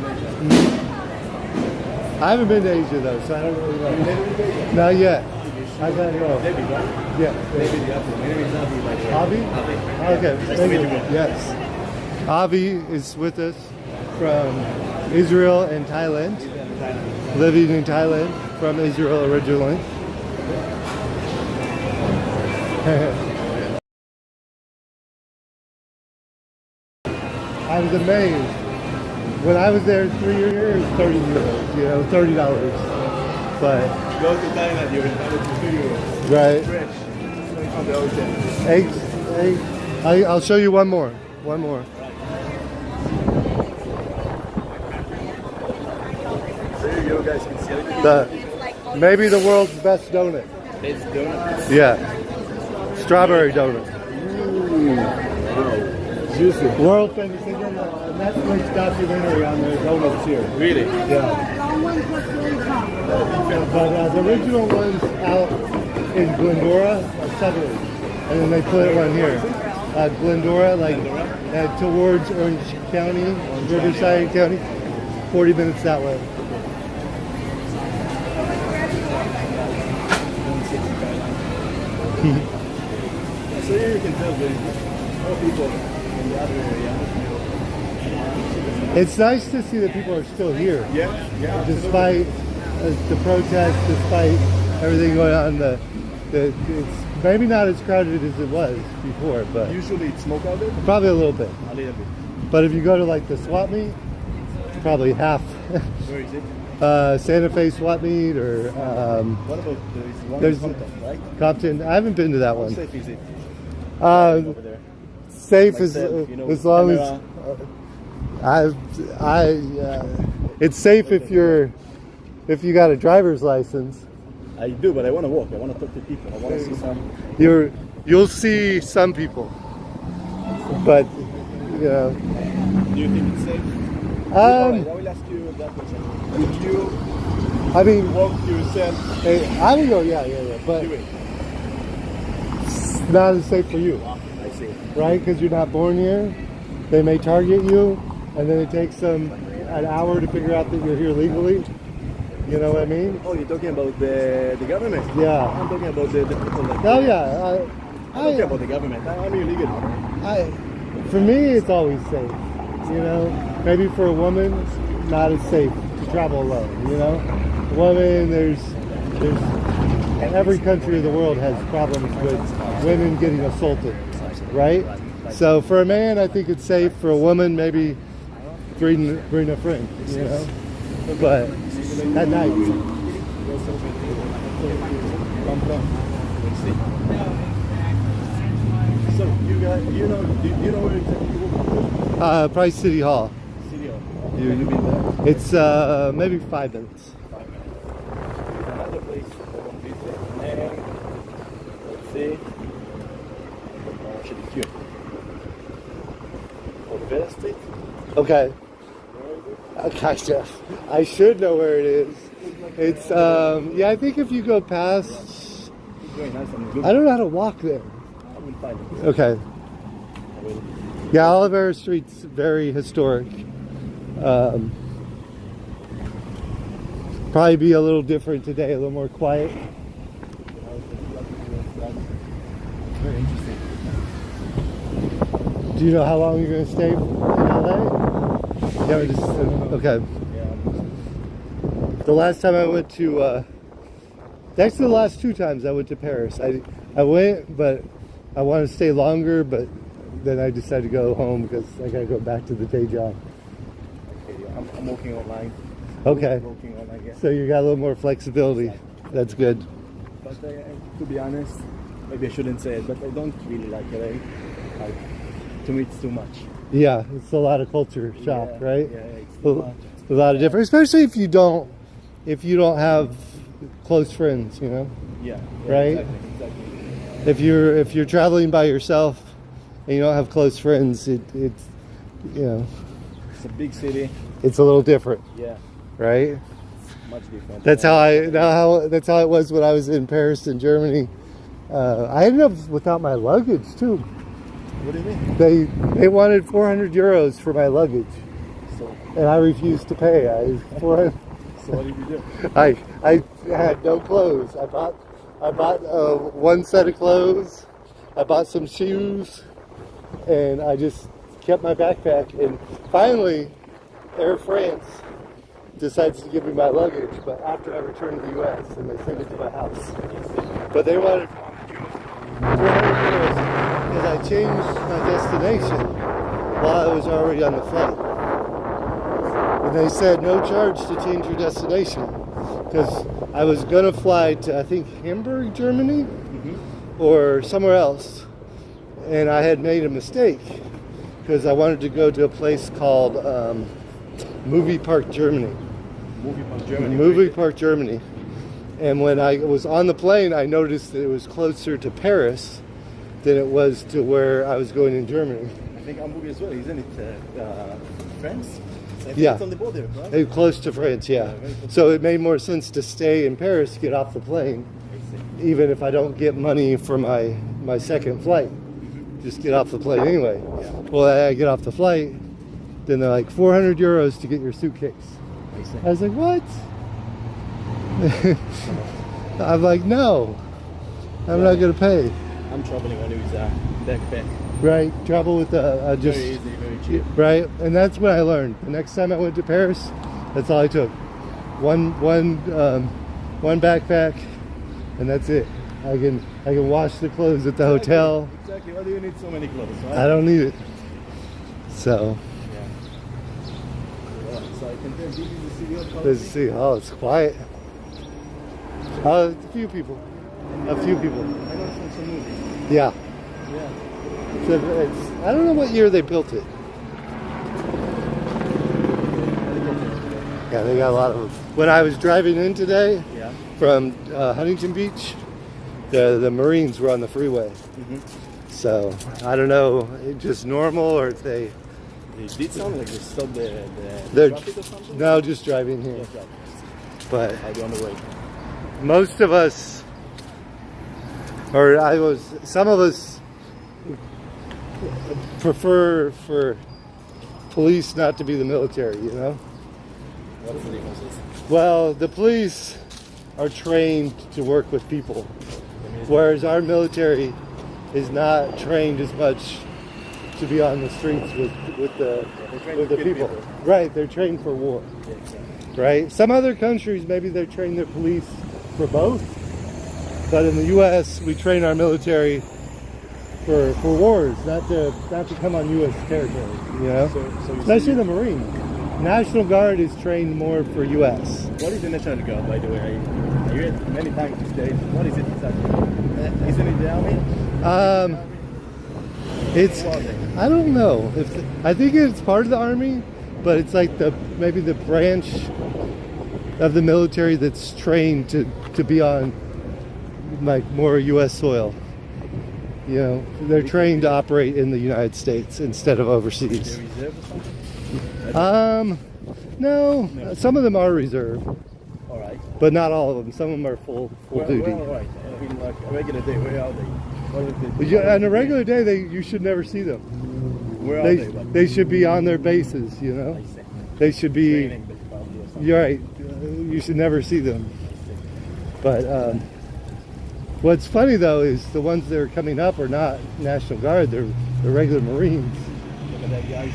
I haven't been to Asia though, so I don't really know. Not yet. I gotta go. Yeah. Avi? Okay. Thank you. Yes. Avi is with us from Israel and Thailand. Living in Thailand from Israel originally. I was amazed. When I was there 3 years, 30 euros, you know, $30. But, Go to Thailand, you're entitled to €2. right. Fresh. Straight from the ocean. Eggs. I'll show you one more. One more. There you go, guys. Can see everything. Maybe the world's best donut. It's donuts. Yeah. Strawberry donut. Wow. Juicy. World famous. They did a Netflix documentary on the donuts here. Really? Yeah. But the original one's out in Glendora, Sutherland, and then they put one here. Glendora, like towards Orange County, Riverside County, 40 minutes that way. So here you can tell there's more people in the other area. It's nice to see that people are still here. Yeah, yeah. Despite the protests, despite everything going on. It's maybe not as crowded as it was before, but Usually it's more crowded. probably a little bit. A little bit. But if you go to like the swap meet, it's probably half. Where is it? Santa Fe swap meet or What about there's one in Compton, right? Compton. I haven't been to that How one. safe is it? Uh, Over there. safe Like as safe, you know, as long camera. it's safe if you got a driver's license. I do, but I want to walk. I want to talk to people. I want to see some. You'll see some people, but you know. Do you think it's safe? I will ask you that question. Would you I mean, walk yourself? I would go, yeah, but Do it. it's not as safe for you, I see. right? Because you're not born here. They may target you, and then it takes them an hour to figure out that you're here legally. You know what I mean? Oh, you're talking about the government? Yeah. I'm talking about the people that. Oh yeah. I'm talking about the government. I'm illegal. For me, it's always safe. You know, maybe for a woman, not as safe to travel alone. You know, a woman, there's every country in the world has problems with women getting assaulted, right? So for a man, I think it's safe. For a woman, maybe bring a friend. You know, but at night. So you guys, do you know where exactly you walk to? Price City Hall. City Hall. You been there? It's maybe 5 minutes. There's another place I want to visit. And let's see. Oh, actually here. Oh, Vela Street. Okay. Where is it? Gosh, Jeff, I should know where it is. It's yeah, I think if you go past, It's very nice and good. I don't know how to walk there. I will find it. Okay. I will. Yeah, Olivera Street's very historic. Probably be a little different today, a little more quiet. Very interesting. Do you know how long you're going to stay in LA? Yeah, we just, okay. Yeah. The last time I went to, actually the last 2 times I went to Paris. I went, but I wanted to stay longer, but then I decided to go home because I got to go back to the day job. Okay, I'm working online. Okay. Working online, yeah. So you got a little more flexibility. That's good. But to be honest, maybe I shouldn't say it, but I don't really like LA. Like, to me, it's too much. Yeah, it's a lot of culture shock, Yeah, right? Yeah, it's too much. A lot of different, especially if you don't have close friends, you know. Yeah. Right? Exactly. If you're traveling by yourself and you don't have close friends, it's you know, It's a big city. it's a little different, Yeah, right? much different. That's how it was when I was in Paris in Germany. I ended up without my luggage too. What do you mean? They wanted 400 euros for my luggage, So, and I refused to pay. so what did you do? I had no clothes. I bought one set of clothes. I bought some shoes, and I just kept my backpack. And finally, Air France decides to give me my luggage, but after I return to the U.S. and they send it to my house. But they wanted 400 euros because I changed my destination while I was already on the flight. And they said no charge to change your destination because I was gonna fly to, I think, Hamburg, Germany, or somewhere else, and I had made a mistake because I wanted to go to a place called Movie Park Germany. Movie Park Germany. And when I was on the plane, I noticed that it was closer to Paris than it was to where I was going in Germany. I think Hamburg as well, isn't it? France? I think Yeah. It's on the border, right? Hey, close to France, yeah. So it made more sense to stay in Paris, get off the plane, even if I don't get money for my second flight. Just get off the plane anyway. Yeah. Well, I get off the flight, then they're like 400 euros to get your suitcase. I was like, what? I'm like, no, I'm not going to pay. I'm traveling only with a backpack. Right? Travel with just... Very easy, very cheap. Right? And that's what I learned. The next time I went to Paris, that's all I took. One backpack, and that's it. I can wash the clothes at the hotel. Exactly. Why do you need so many clothes, right? I don't need it. So Yeah, so I can tell this is the city of let's see. Oh, it's quiet. A few people. I know it's from some movies. Yeah. Yeah. I don't know what year they built it. Yeah, they got a lot of them. When I was driving in today Yeah. from Huntington Beach, the Marines were on the freeway. Mm-hmm. So I don't know, just normal or if they did sound like they stopped the they're traffic or something? no, just driving here. Yeah, But I'll be on the way. most of us, some of us prefer for police not to be the military, you know? What's the difference? Well, the police are trained to work with people, whereas our military is not trained as much to be on the streets with the people. Right, they're trained for war. Yeah, exactly. Right? Some other countries, maybe they train their police for both, but in the U.S., we train our military for wars, not to come on U.S. territory. You know, So you especially see- the Marines. National Guard is trained more for U.S. What is the National Guard, by the way? I hear it many times these days. What is it exactly? Isn't it the army? It's I don't know. I think it's part of the army, but it's like maybe the branch of the military that's trained to be on like more U.S. soil. You know, they're trained to operate in the United States instead of overseas. The reserve or something? No, some of them are reserve, All right. but not all of them. Some of them are full duty. Well, right. I mean, like a regular day, where are they? What is it? Yeah, on a regular day, you should never see them. Where are they? But They should be on their bases, you know. I see. They should be. Training, probably, or something. You're right. You should never see them. But what's funny though is the ones that are coming up are not National Guard. They're the regular Marines. Look at that, guys.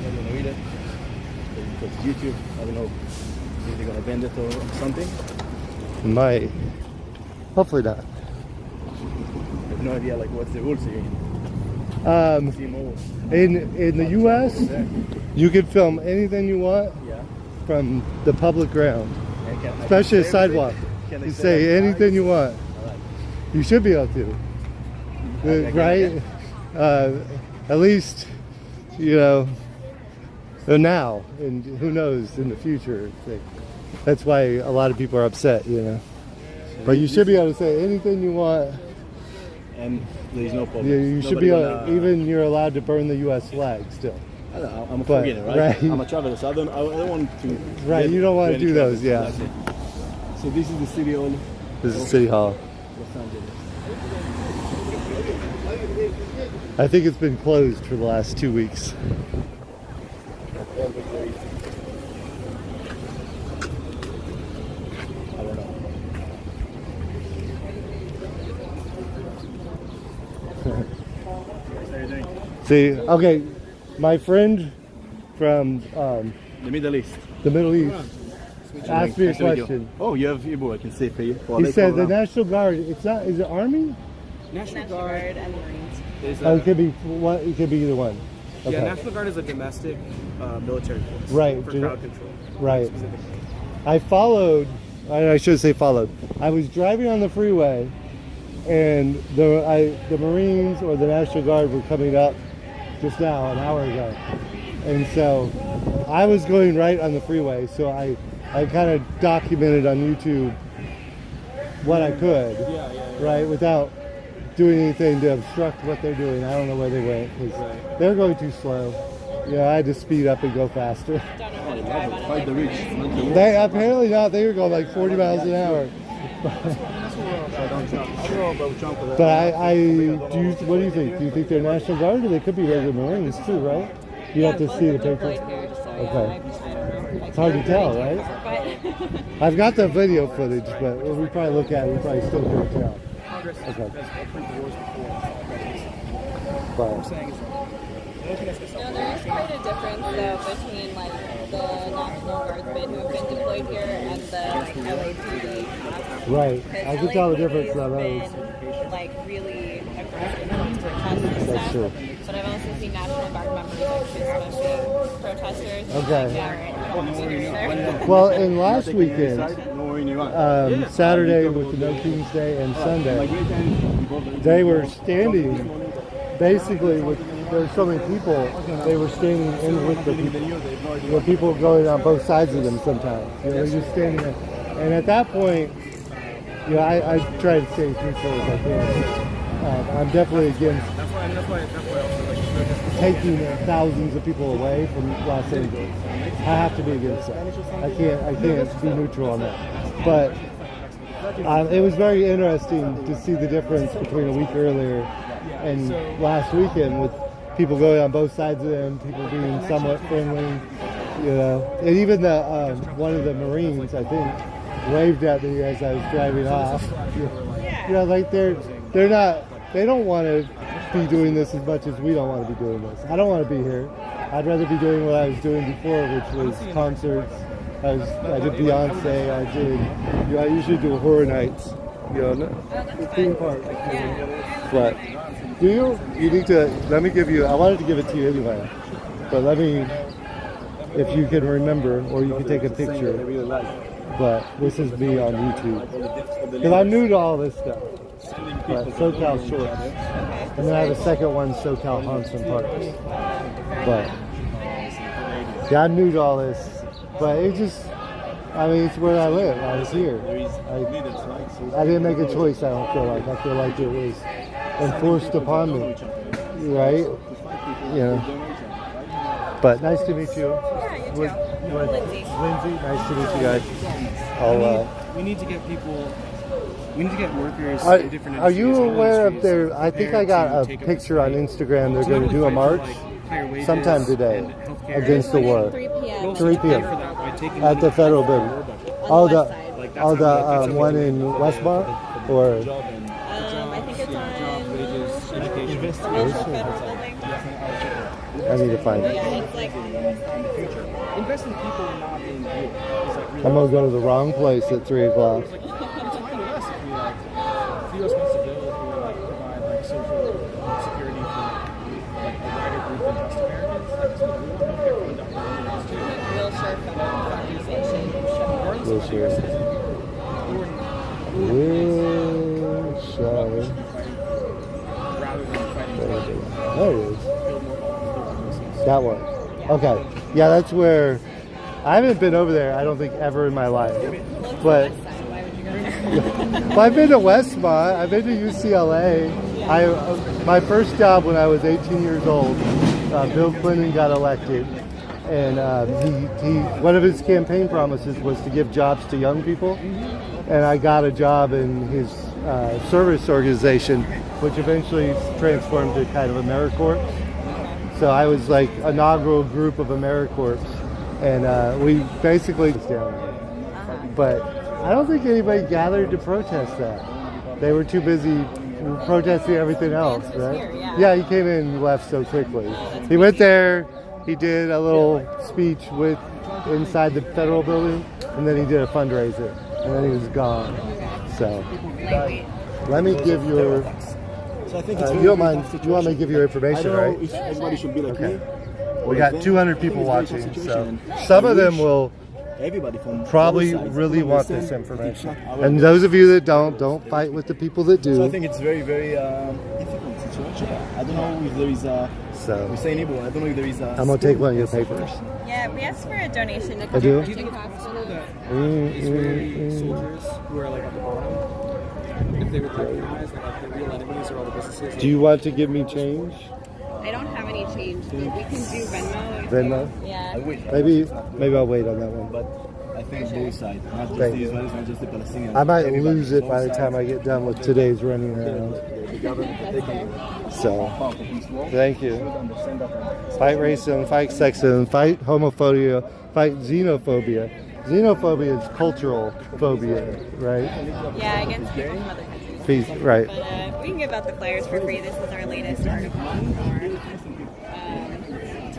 I'm gonna read it. Because YouTube, I don't know if they're gonna bend it or something. Might. Hopefully not. I have no idea like what's the rules here. CMO. In the U.S., you can film anything you want Yeah. from the public ground, And can I especially a say sidewalk. everything? Can I You say say like, anything guys? you want. All right. You should be able to, right? At least, you know, now, and who knows in the future. That's why a lot of people are upset, you know. But you should be able to say anything you want. And there's no problem. You should be able, even you're allowed to burn the U.S. flag still. I don't know, I'm a But, foreigner, right? right. I'm a traveler, so I don't want to. Right, you don't want to any do those, trouble. yeah. That's it. So this is the city hall, This is City Hall. Los Angeles. I think it's been closed for the last 2 weeks. I don't know. How are you doing? See, okay, my friend from The Middle East. the Middle East asked me a Nice to meet you. question. Oh, you have Igbo, I can see for you. He said the National Guard, it's not, is it Army? National Guard and Marines. Is Oh, it could be what? It could be either one. Okay. Yeah, National Guard is a domestic military force. Right, For do- crowd control. Right. Specifically. I followed. I should say followed. I was driving on the freeway, and the Marines or the National Guard were coming up just now, an hour ago, and so I was going right on the freeway. So I kind of documented on YouTube what I could, right, without doing anything to obstruct what they're doing. I don't know where they went because they're going too slow. Yeah, I had to speed up and go faster. Fight the rich. They apparently not. They were going like 40 miles an hour. But what do you think? Do you think they're National Guard or they could be regular Marines too, right? You have to see the picture. Okay. It's hard to tell, right? I've got the video footage, but when we probably look at it, we probably still can't tell. Okay. But there is quite a difference though between like the National Guardsmen who have been deployed here and the like LAPD. Right. I can tell the difference LAPD on has those. been like really aggressive in protests and That's stuff. true. But I've also seen National Guard members actually smashing protesters. Okay. Yeah, right. I don't want to be there. Well, and last weekend, No, Saturday with the No King's Day and Sunday, they were standing basically with, there's so many people, they were standing in with the people. There were people going on both sides of them sometimes. You know, they're just standing there. And at that point, you know, I try to stay as neutral as I can. I'm definitely against taking thousands of people away from Los Angeles. I have to be against that. I can't be neutral on that. But it was very interesting to see the difference between a week earlier and last weekend, with people going on both sides of them, people being somewhat friendly, you know. And even the one of the Marines, I think, waved at me as I was driving off. You know, like they don't want to be doing this as much as we don't want to be doing this. I don't want to be here. I'd rather be doing what I was doing before, which was concerts. I did Beyonce. I usually do horror nights. You know, the theme park. But do you? You need to. Let me give you. I wanted to give it to you anyway. But let me, if you can remember, or you can take a picture. But this is me on YouTube because I'm new to all this stuff. But SoCal Shorts, and then I have a second one, SoCal Haunts and Parks. But yeah, I'm new to all this. But it just, I mean, it's where I live. I was here. I didn't make a choice. I don't feel like. I feel like it was enforced upon me, right? Yeah. But nice to meet you. Yeah, you too. Lindsay, nice to meet you guys. We need to get people. We need to get workers in different industries. Are you aware of their? I think I got a picture on Instagram. They're going to do a march sometime today against the war. 3 p.m. 3 p.m. at the federal building. On the west side. The one in Westmont, or I think it's on the Metro Federal Building. I need to find it. Yeah, it's like on the west side. Invest in people and not in you. I'm gonna go to the wrong place at 3 o'clock. It's fine with us if we like. If the U.S. wants to build or like provide like social security for like a wider group than just Americans, that's what we want healthcare for undocumented too. Real sure federal organization. Regardless Real of sure. your citizenship. Rather than fighting There it is. That one. Okay. Yeah, that's where. I haven't been over there, I don't think, ever in my life. But Why would you go there? well, I've been to Westmont. I've been to UCLA. My first job when I was 18 years old, Bill Clinton got elected, and he one of his campaign promises was to give jobs to young people. And I got a job in his service organization, which eventually transformed to kind of AmeriCorps. So I was like inaugural group of AmeriCorps, and we basically down there. But I don't think anybody gathered to protest that. They were too busy protesting everything else, right? Yeah, he came in and left so quickly. He went there, he did a little speech inside the federal building, and then he did a fundraiser, and then he was gone. So let me give your. So I think you don't mind? You want me to give you your information, I don't right? know if everybody should be like me. We got 200 people watching, so some of them will Everybody from probably both sides really to want understand this information. our- And those of you that don't fight with the people that So I do. think it's very, very difficult situation. I don't know if there is a. So We say Nebo. I don't know if there is a. I'm gonna take one of your papers. Yeah, we asked for a donation to I do? cover printing costs. Israeli soldiers who are like at the bottom, if they would recognize that like the real enemies are all the businesses. Do you want to give me change? I don't have any change, but we can do Venmo. Venmo? Yeah. I wish. Maybe I'll wait on that one. But I think both sides, not just Thank the you. Israelis, not just the Palestinians. I might Everybody, lose it both by the sides. time I get done with today's running around. The government, they can So, fight for peace war. thank you. Should understand that. Fight racism, fight sexism, fight homophobia, fight xenophobia. Xenophobia is cultural phobia, right? Yeah, against people from other countries. Peace, right. But we can give out the flyers for free. This is our latest article.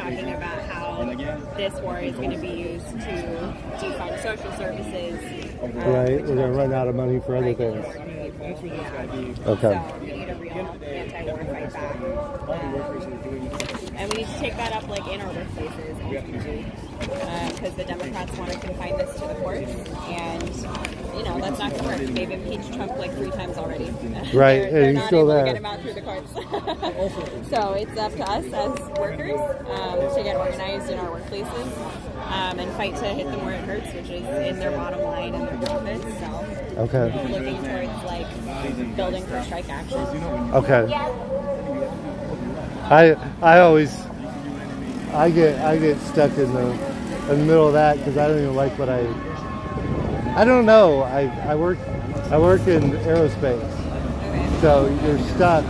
talking about how this war is going to be used to defund social services. Right, we're going to run out of money for other things. Okay. So we need a real anti-war fight back. And we need to take that up like in our workplaces, because the Democrats want to confine this to the courts, and that's not going to work. They've impeached Trump like 3 times already. Right, they're and he's not still able there. to get him out through the courts. So it's up to us as workers to get organized in our workplaces and fight to hit them where it hurts, which is in their bottom line and their profits. So Okay. looking towards like building for strike action. Okay. I get stuck in the middle of that because I don't even like what I don't know. I work in aerospace, so you're stuck,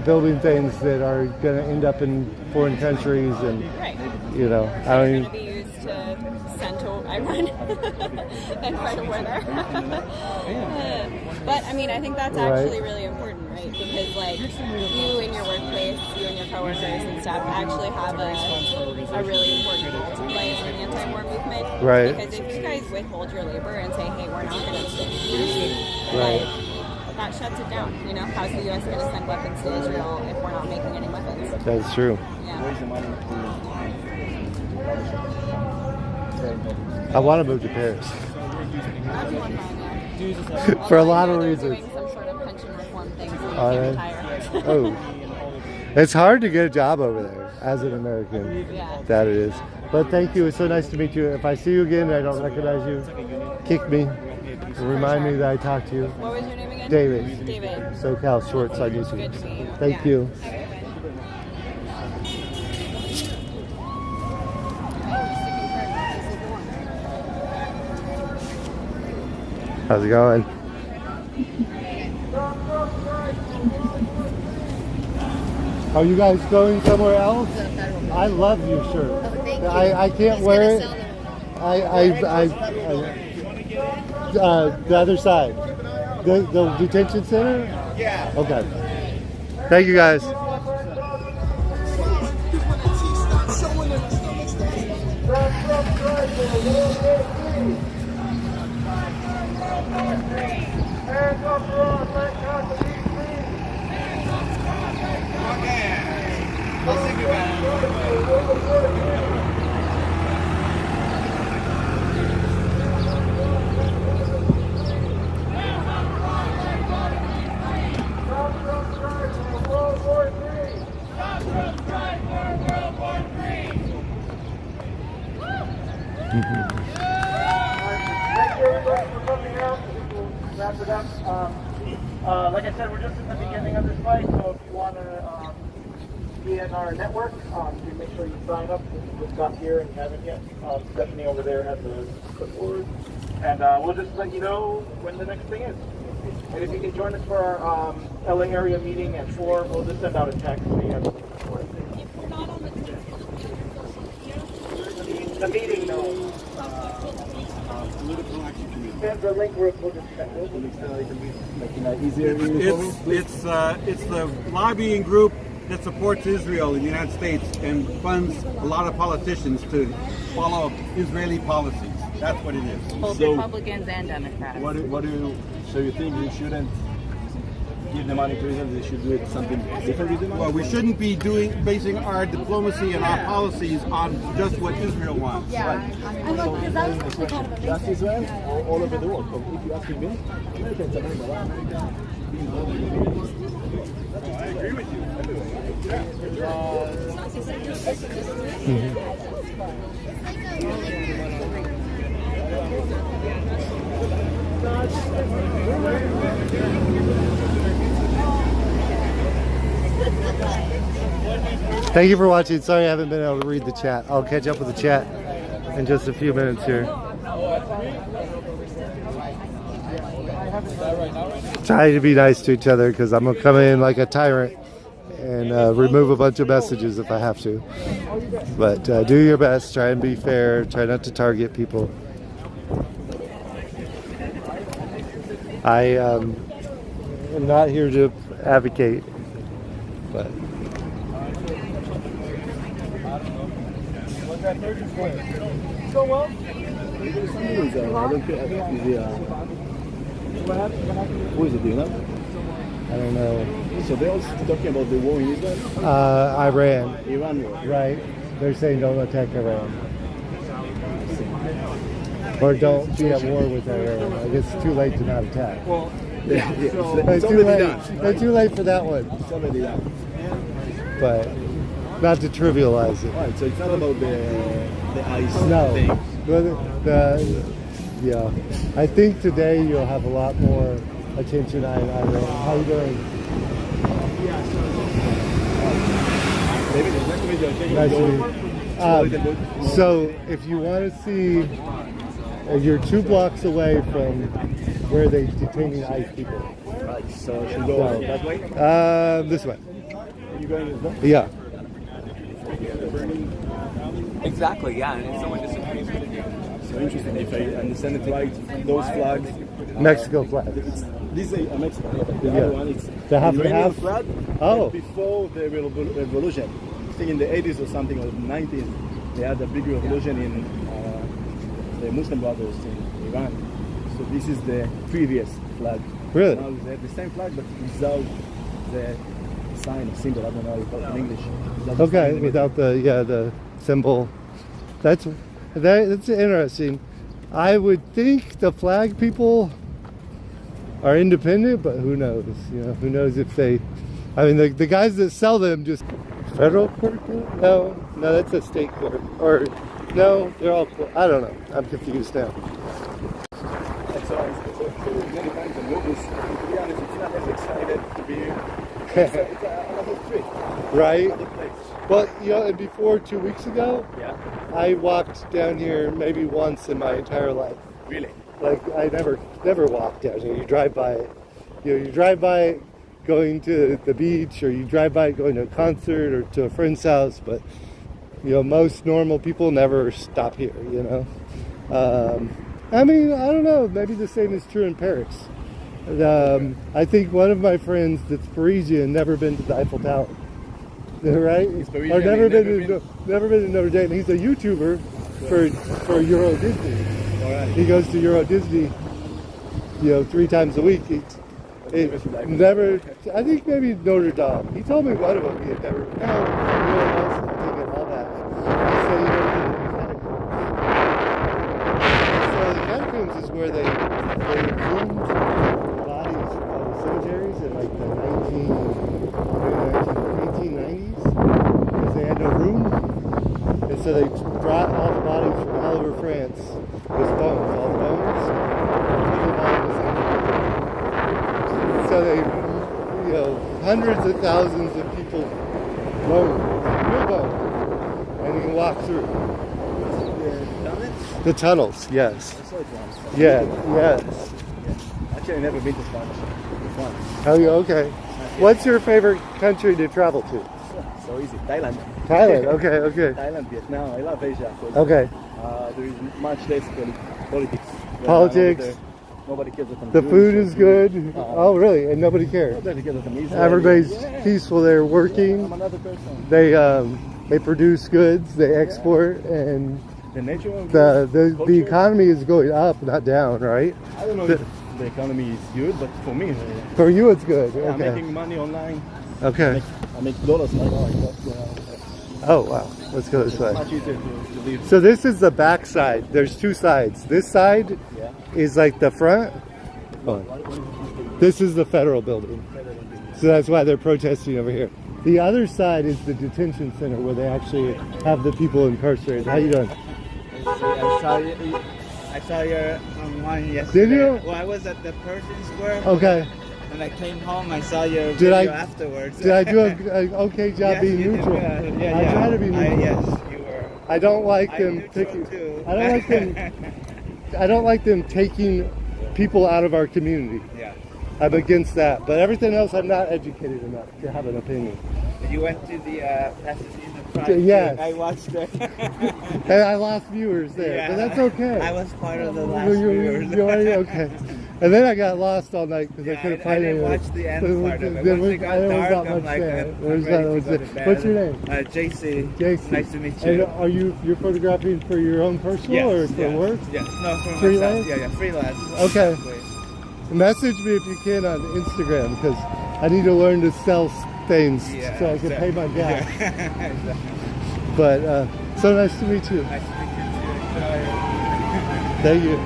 building things that are going to end up in foreign countries, and I don't even. Be used to send to Iran and fight a war there. But I mean, I think that's actually really important, right? Because like you in your workplace, you and your coworkers and stuff actually have a really important role to play in the anti-war movement. Right. Because if you guys withhold your labor and say, hey, we're not going to stick to this, right. That shuts it down. How's the U.S. going to send weapons to Israel if we're not making any weapons? That's true. Yeah. I want to move to Paris. For a lot of reasons. Doing some sort of pension reform thing so you All can right. retire. Oh. It's hard to get a job over there as an American. Yeah. That it is. But thank you. It's so nice to meet you. If I see you again and I don't recognize you, kick me. Remind me that I talked to you. What was your name again? David. David. SoCal Shorts on YouTube. Good to meet you. Thank you. Okay, bye. How's it going? Are you guys going somewhere else? I love your shirt. I can't wear it. The other side. The detention center? Yeah. Okay. Thank you guys. Thank you everybody for coming out. We'll wrap it up. Like I said, we're just in the beginning of this fight, so if you want to be in our network, you make sure you sign up if you just got here and you haven't yet. Stephanie over there has the clipboard. And we'll just let you know when the next thing is. And if you can join us for our LA area meeting at 4, we'll just send out a text so you have the meeting, though. The link we'll just check. It's the lobbying group that supports Israel in the United States and funds a lot of politicians to follow Israeli policies. That's what it is. Both Republicans and Democrats. So you think we shouldn't give the money to Israel? They should do it something different with the money? Well, we shouldn't be basing our diplomacy and our policies on just what Israel wants. Yeah. That's Israel all over the world. So if you ask me, Americans, America. I agree with you. Thank you for watching. Sorry I haven't been able to read the chat. I'll catch up with the chat in just a few minutes here. Try to be nice to each other because I'm going to come in like a tyrant and remove a bunch of messages if I have to. But do your best. Try and be fair. Try not to target people. I am not here to advocate, but Who is it, do you know? I don't know. So they're also talking about the war in Israel? Iran. Iran war. Right. They're saying don't attack Iran. Or don't be at war with Iran. Like it's too late to not attack. Well, yeah. It's It's too already late. done. They're too late for that one. It's already done. But not to trivialize it. Right, so it's not about the ice No. thing. Yeah. I think today you'll have a lot more attention on Iran. How you doing? Maybe the next video Nice to meet you. So if you want to see, you're 2 blocks away from where they're detaining ICE people. Right, so I should go that way? This way. Are you going this way? Yeah. Exactly, yeah, and if someone disagrees with you. So interesting, if I understand it right, those flags... Mexico flag. This is a Mexican flag. The Yeah. other one is The half and Iranian half? flag. Oh. Before the revolution, I think in the 80s or something, or the 90s, they had a big revolution in the Muslim Brothers in Iran. So this is the previous flag. Really? Now they have the same flag, but without the sign or symbol. I don't know how you call it in English. Without the sign Okay, in the without the symbol. That's interesting. I would think the flag people are independent, but who knows? You know, who knows if they? I mean, the guys that sell them just federal court? No, that's a state court. Or no, they're all. I don't know. I'm confused now. So many times I noticed, to be honest, it's not as excited to be here. It's another street. Right? Another place. Well, you know, and before 2 weeks ago, Yeah. I walked down here maybe once in my entire life. Really? Like I never walked down here. You drive by it. You drive by it going to the beach, or you drive by it going to a concert or to a friend's house. But most normal people never stop here. I mean, I don't know. Maybe the same is true in Paris. I think one of my friends that's Parisian never been to the Eiffel Tower. Right? Parisian, Or never been been? to Notre Dame. He's a YouTuber for Euro Disney. All right. He goes to Euro Disney, 3 times a week. Never. I think maybe Notre Dame. He told me one of them he had never. No, everyone else had taken all that. He said he never been to the catacombs. So the catacombs is where they exhumed bodies from the cemeteries in like the 1890s because they had no room. And so they brought all the bodies from all over France with bones, all the bones, and put them all in the cemetery. So they, hundreds of thousands of people bones, real bones, and you can walk through. The tunnels, yes. Yeah, yes. Actually, I've never been to France. Oh, yeah, okay. What's your favorite country to travel to? So easy. Thailand. Thailand, okay. Thailand, Vietnam. I love Asia. Okay. There is much less politics. Politics. Nobody cares what I'm The doing, food so- is good. Oh, really? And nobody cares? Nobody cares what I'm eating. Everybody's Yeah. peaceful. They're I'm working. another person. They produce goods. They export, and The nature of the culture, economy is going up, not down, right? I don't know if the economy is good, but for me, For you, it's good. I'm Okay. making money online. Okay. I make dollars like Oh wow. Let's go this way. It's much easier to live. So this is the back side. There's 2 sides. This side Yeah. is like the front. Oh. This is the federal building. So that's why they're protesting over here. The other side is the detention center where they actually have the people incarcerated. How you doing? I saw your online yesterday. Did you? Well, I was at the Persian Square. Okay. And I came home. I saw your Did video I afterwards. Did I do an okay job Yes, being you did neutral? good. Yeah, I yeah. try to be neutral. Yes, you were. I don't like I'm them neutral taking. too. I don't like them. I don't like them taking people out of our community. Yeah. I'm against that. But everything else, I'm not educated enough to have an opinion. You went to the Pasadena Pride. Yes. I watched it. And I lost viewers there, but that's okay. I was part of the last You're viewers. okay. And then I got lost all night because I couldn't I find didn't anyone. watch the end part of it. Once it got dark, I'm like, What's your name? JC. JC. Nice to meet you. And are you're photographing for your own personal or for work? Yes. No, for Freelance? myself. Yeah, freelance. Okay. Message me if you can on Instagram because I need to learn to sell things so I can pay my gas. Exactly. But so nice to meet you. Nice to meet you too. Thank you.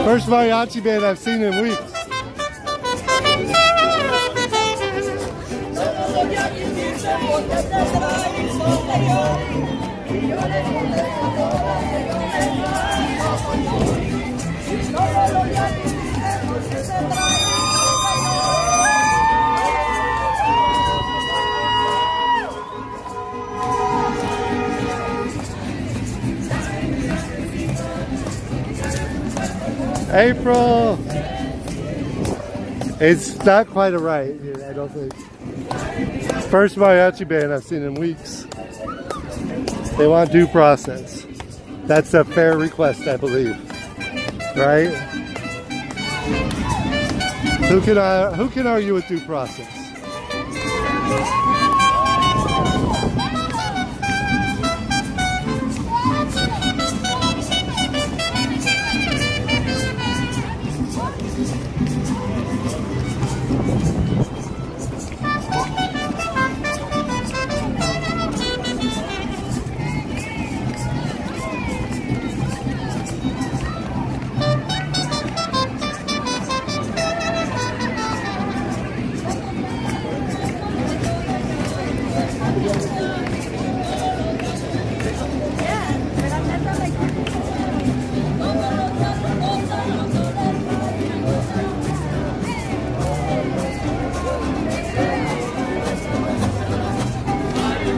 First mariachi band I've seen in weeks. April! It's not quite a riot here, I don't think. First mariachi band I've seen in weeks. They want due process. That's a fair request, I believe. Right? Who can argue with due process?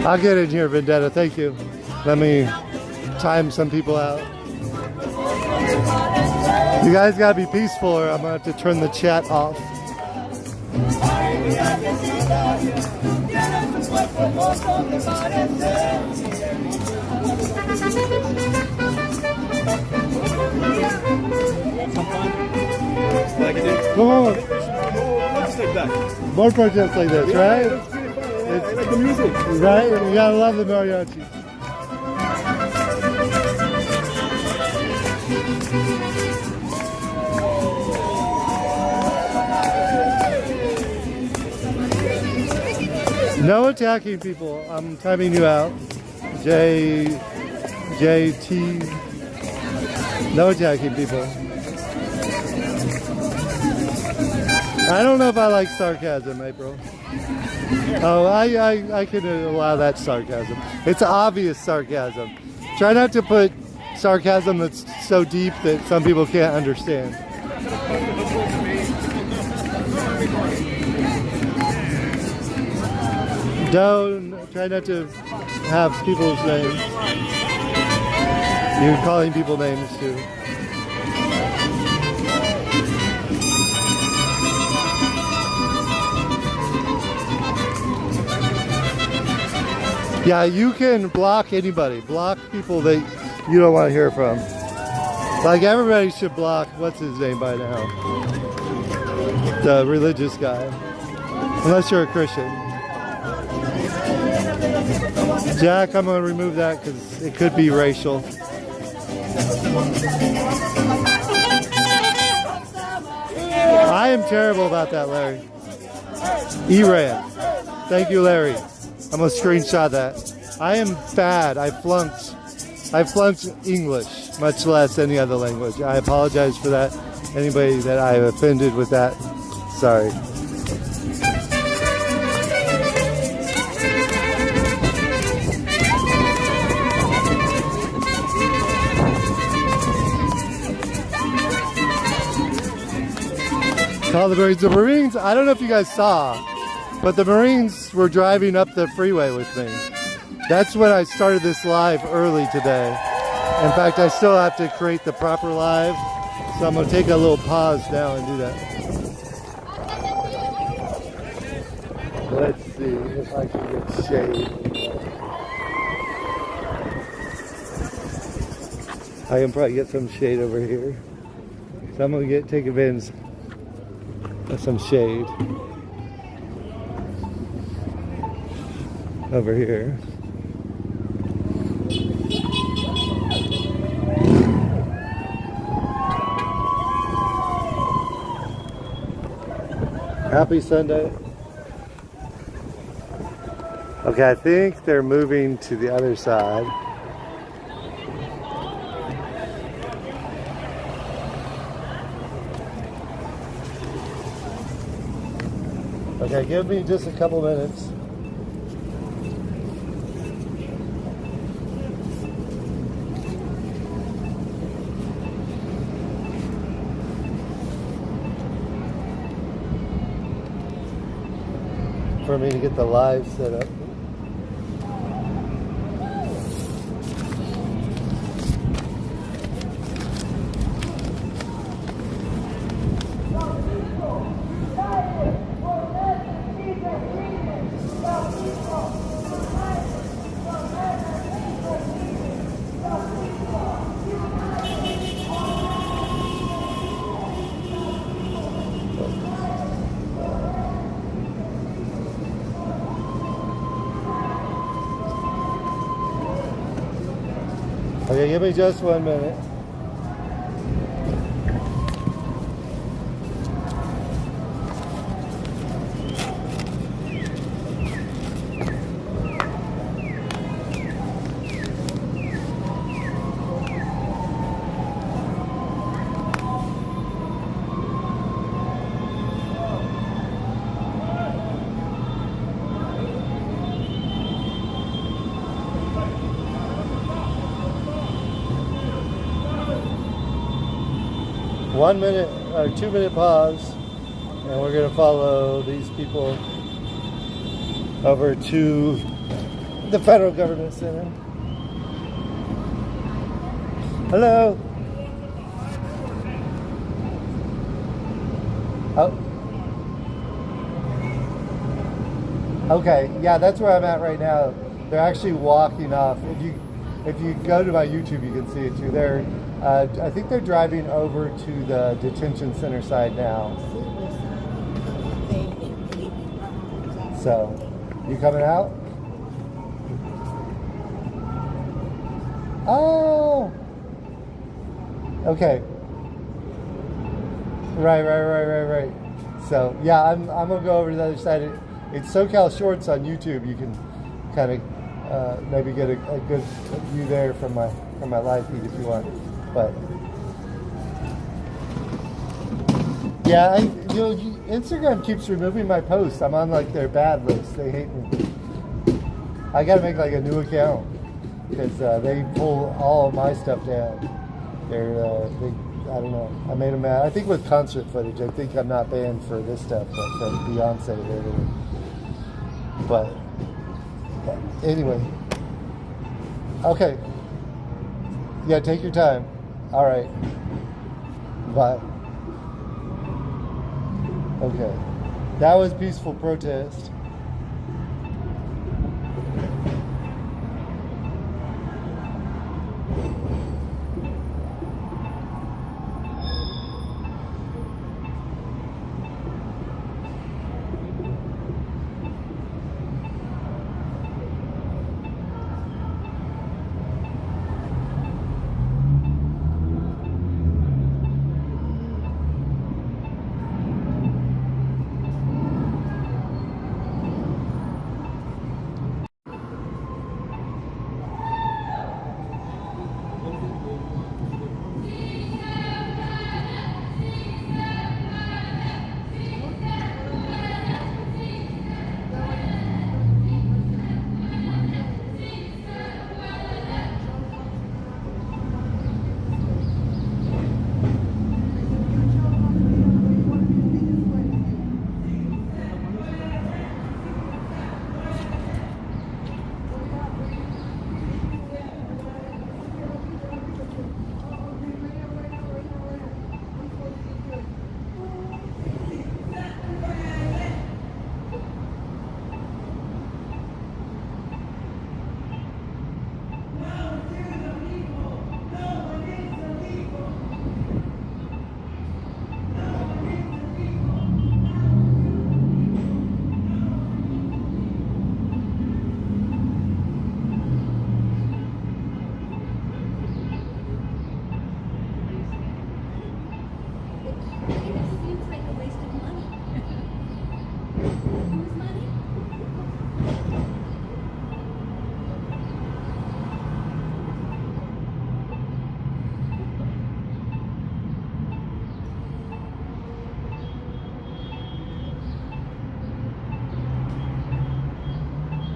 I'll get in here, Vendetta. Thank you. Let me time some people out. You guys gotta be peaceful or I'm gonna have to turn the chat off. Come on. More protests like this, right? I like the music. Right? You gotta love the mariachi. No attacking people. I'm timing you out. JT. No attacking people. I don't know if I like sarcasm, April. Oh, I can allow that sarcasm. It's obvious sarcasm. Try not to put sarcasm that's so deep that some people can't understand. Try not to have people's names. You're calling people names too. Yeah, you can block anybody. Block people that you don't want to hear from. Like everybody should block, what's his name by now? The religious guy. Unless you're a Christian. Jack, I'm going to remove that because it could be racial. I am terrible about that, Larry. Iran. Thank you, Larry. I'm going to screenshot that. I am bad. I flunked English, much less any other language. I apologize for that. Anybody that I offended with that, sorry. Call the Marines. The Marines, I don't know if you guys saw, But the Marines were driving up the freeway with me. That's when I started this live early today. In fact, I still have to create the proper live, so I'm gonna take a little pause now and do that. Let's see if I can get shade. I can probably get some shade over here. So I'm gonna take advantage of some shade over here. Happy Sunday. Okay, I think they're moving to the other side. Okay, give me just a couple minutes. For me to get the live set up. Okay, give me just 1 minute. One minute or 2 minute pause, and we're gonna follow these people over to the federal government center. Hello. Oh. Okay, yeah, that's where I'm at right now. They're actually walking off. If you go to my YouTube, you can see it too. I think they're driving over to the detention center side now. So, you coming out? Oh! Okay. Right. So, yeah, I'm gonna go over to the other side. It's SoCal Shorts on YouTube. You can kind of maybe get a good view there from my live feed if you want. But yeah, Instagram keeps removing my posts. I'm on like their bad list. They hate me. I gotta make like a new account because they pull all of my stuff down. I don't know. I made them mad. I think with concert footage, I think I'm not banned for this stuff, but from Beyonce later. But anyway, okay. Yeah, take your time. All right. Bye. Okay. That was peaceful protest.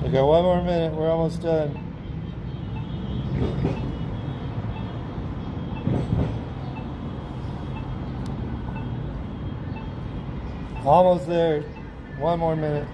Okay, one more minute. We're almost done. Almost there. One more minute.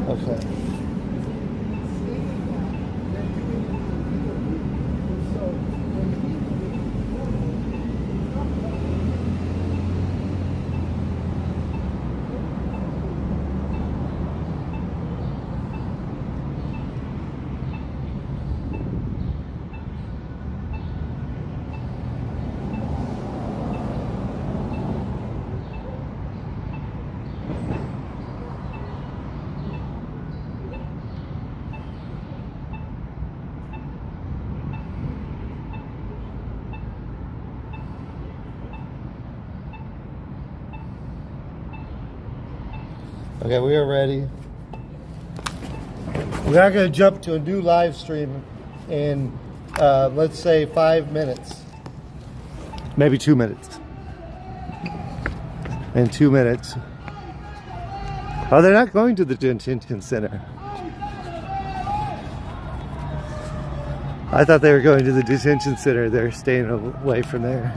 Okay. Okay, we are ready. We are going to jump to a new live stream in, let's say, 5 minutes. Maybe 2 minutes. In 2 minutes. Oh, they're not going to the detention center. I thought they were going to the detention center. They're staying away from there.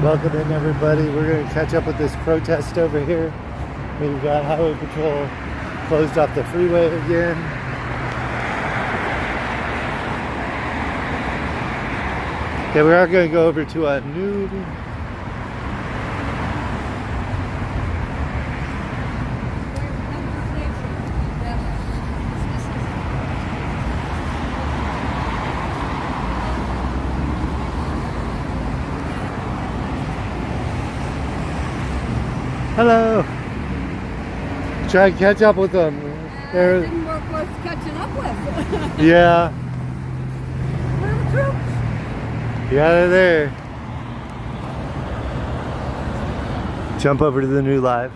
Welcome in, everybody. We're going to catch up with this protest over here. We've got Highway Patrol closed off the freeway again. Okay, we are going to go over to a new... Hello. Try and catch up with them. They're... Didn't work worth catching up with. Yeah. Where are the troops? Yeah, they're there. Jump over to the new live.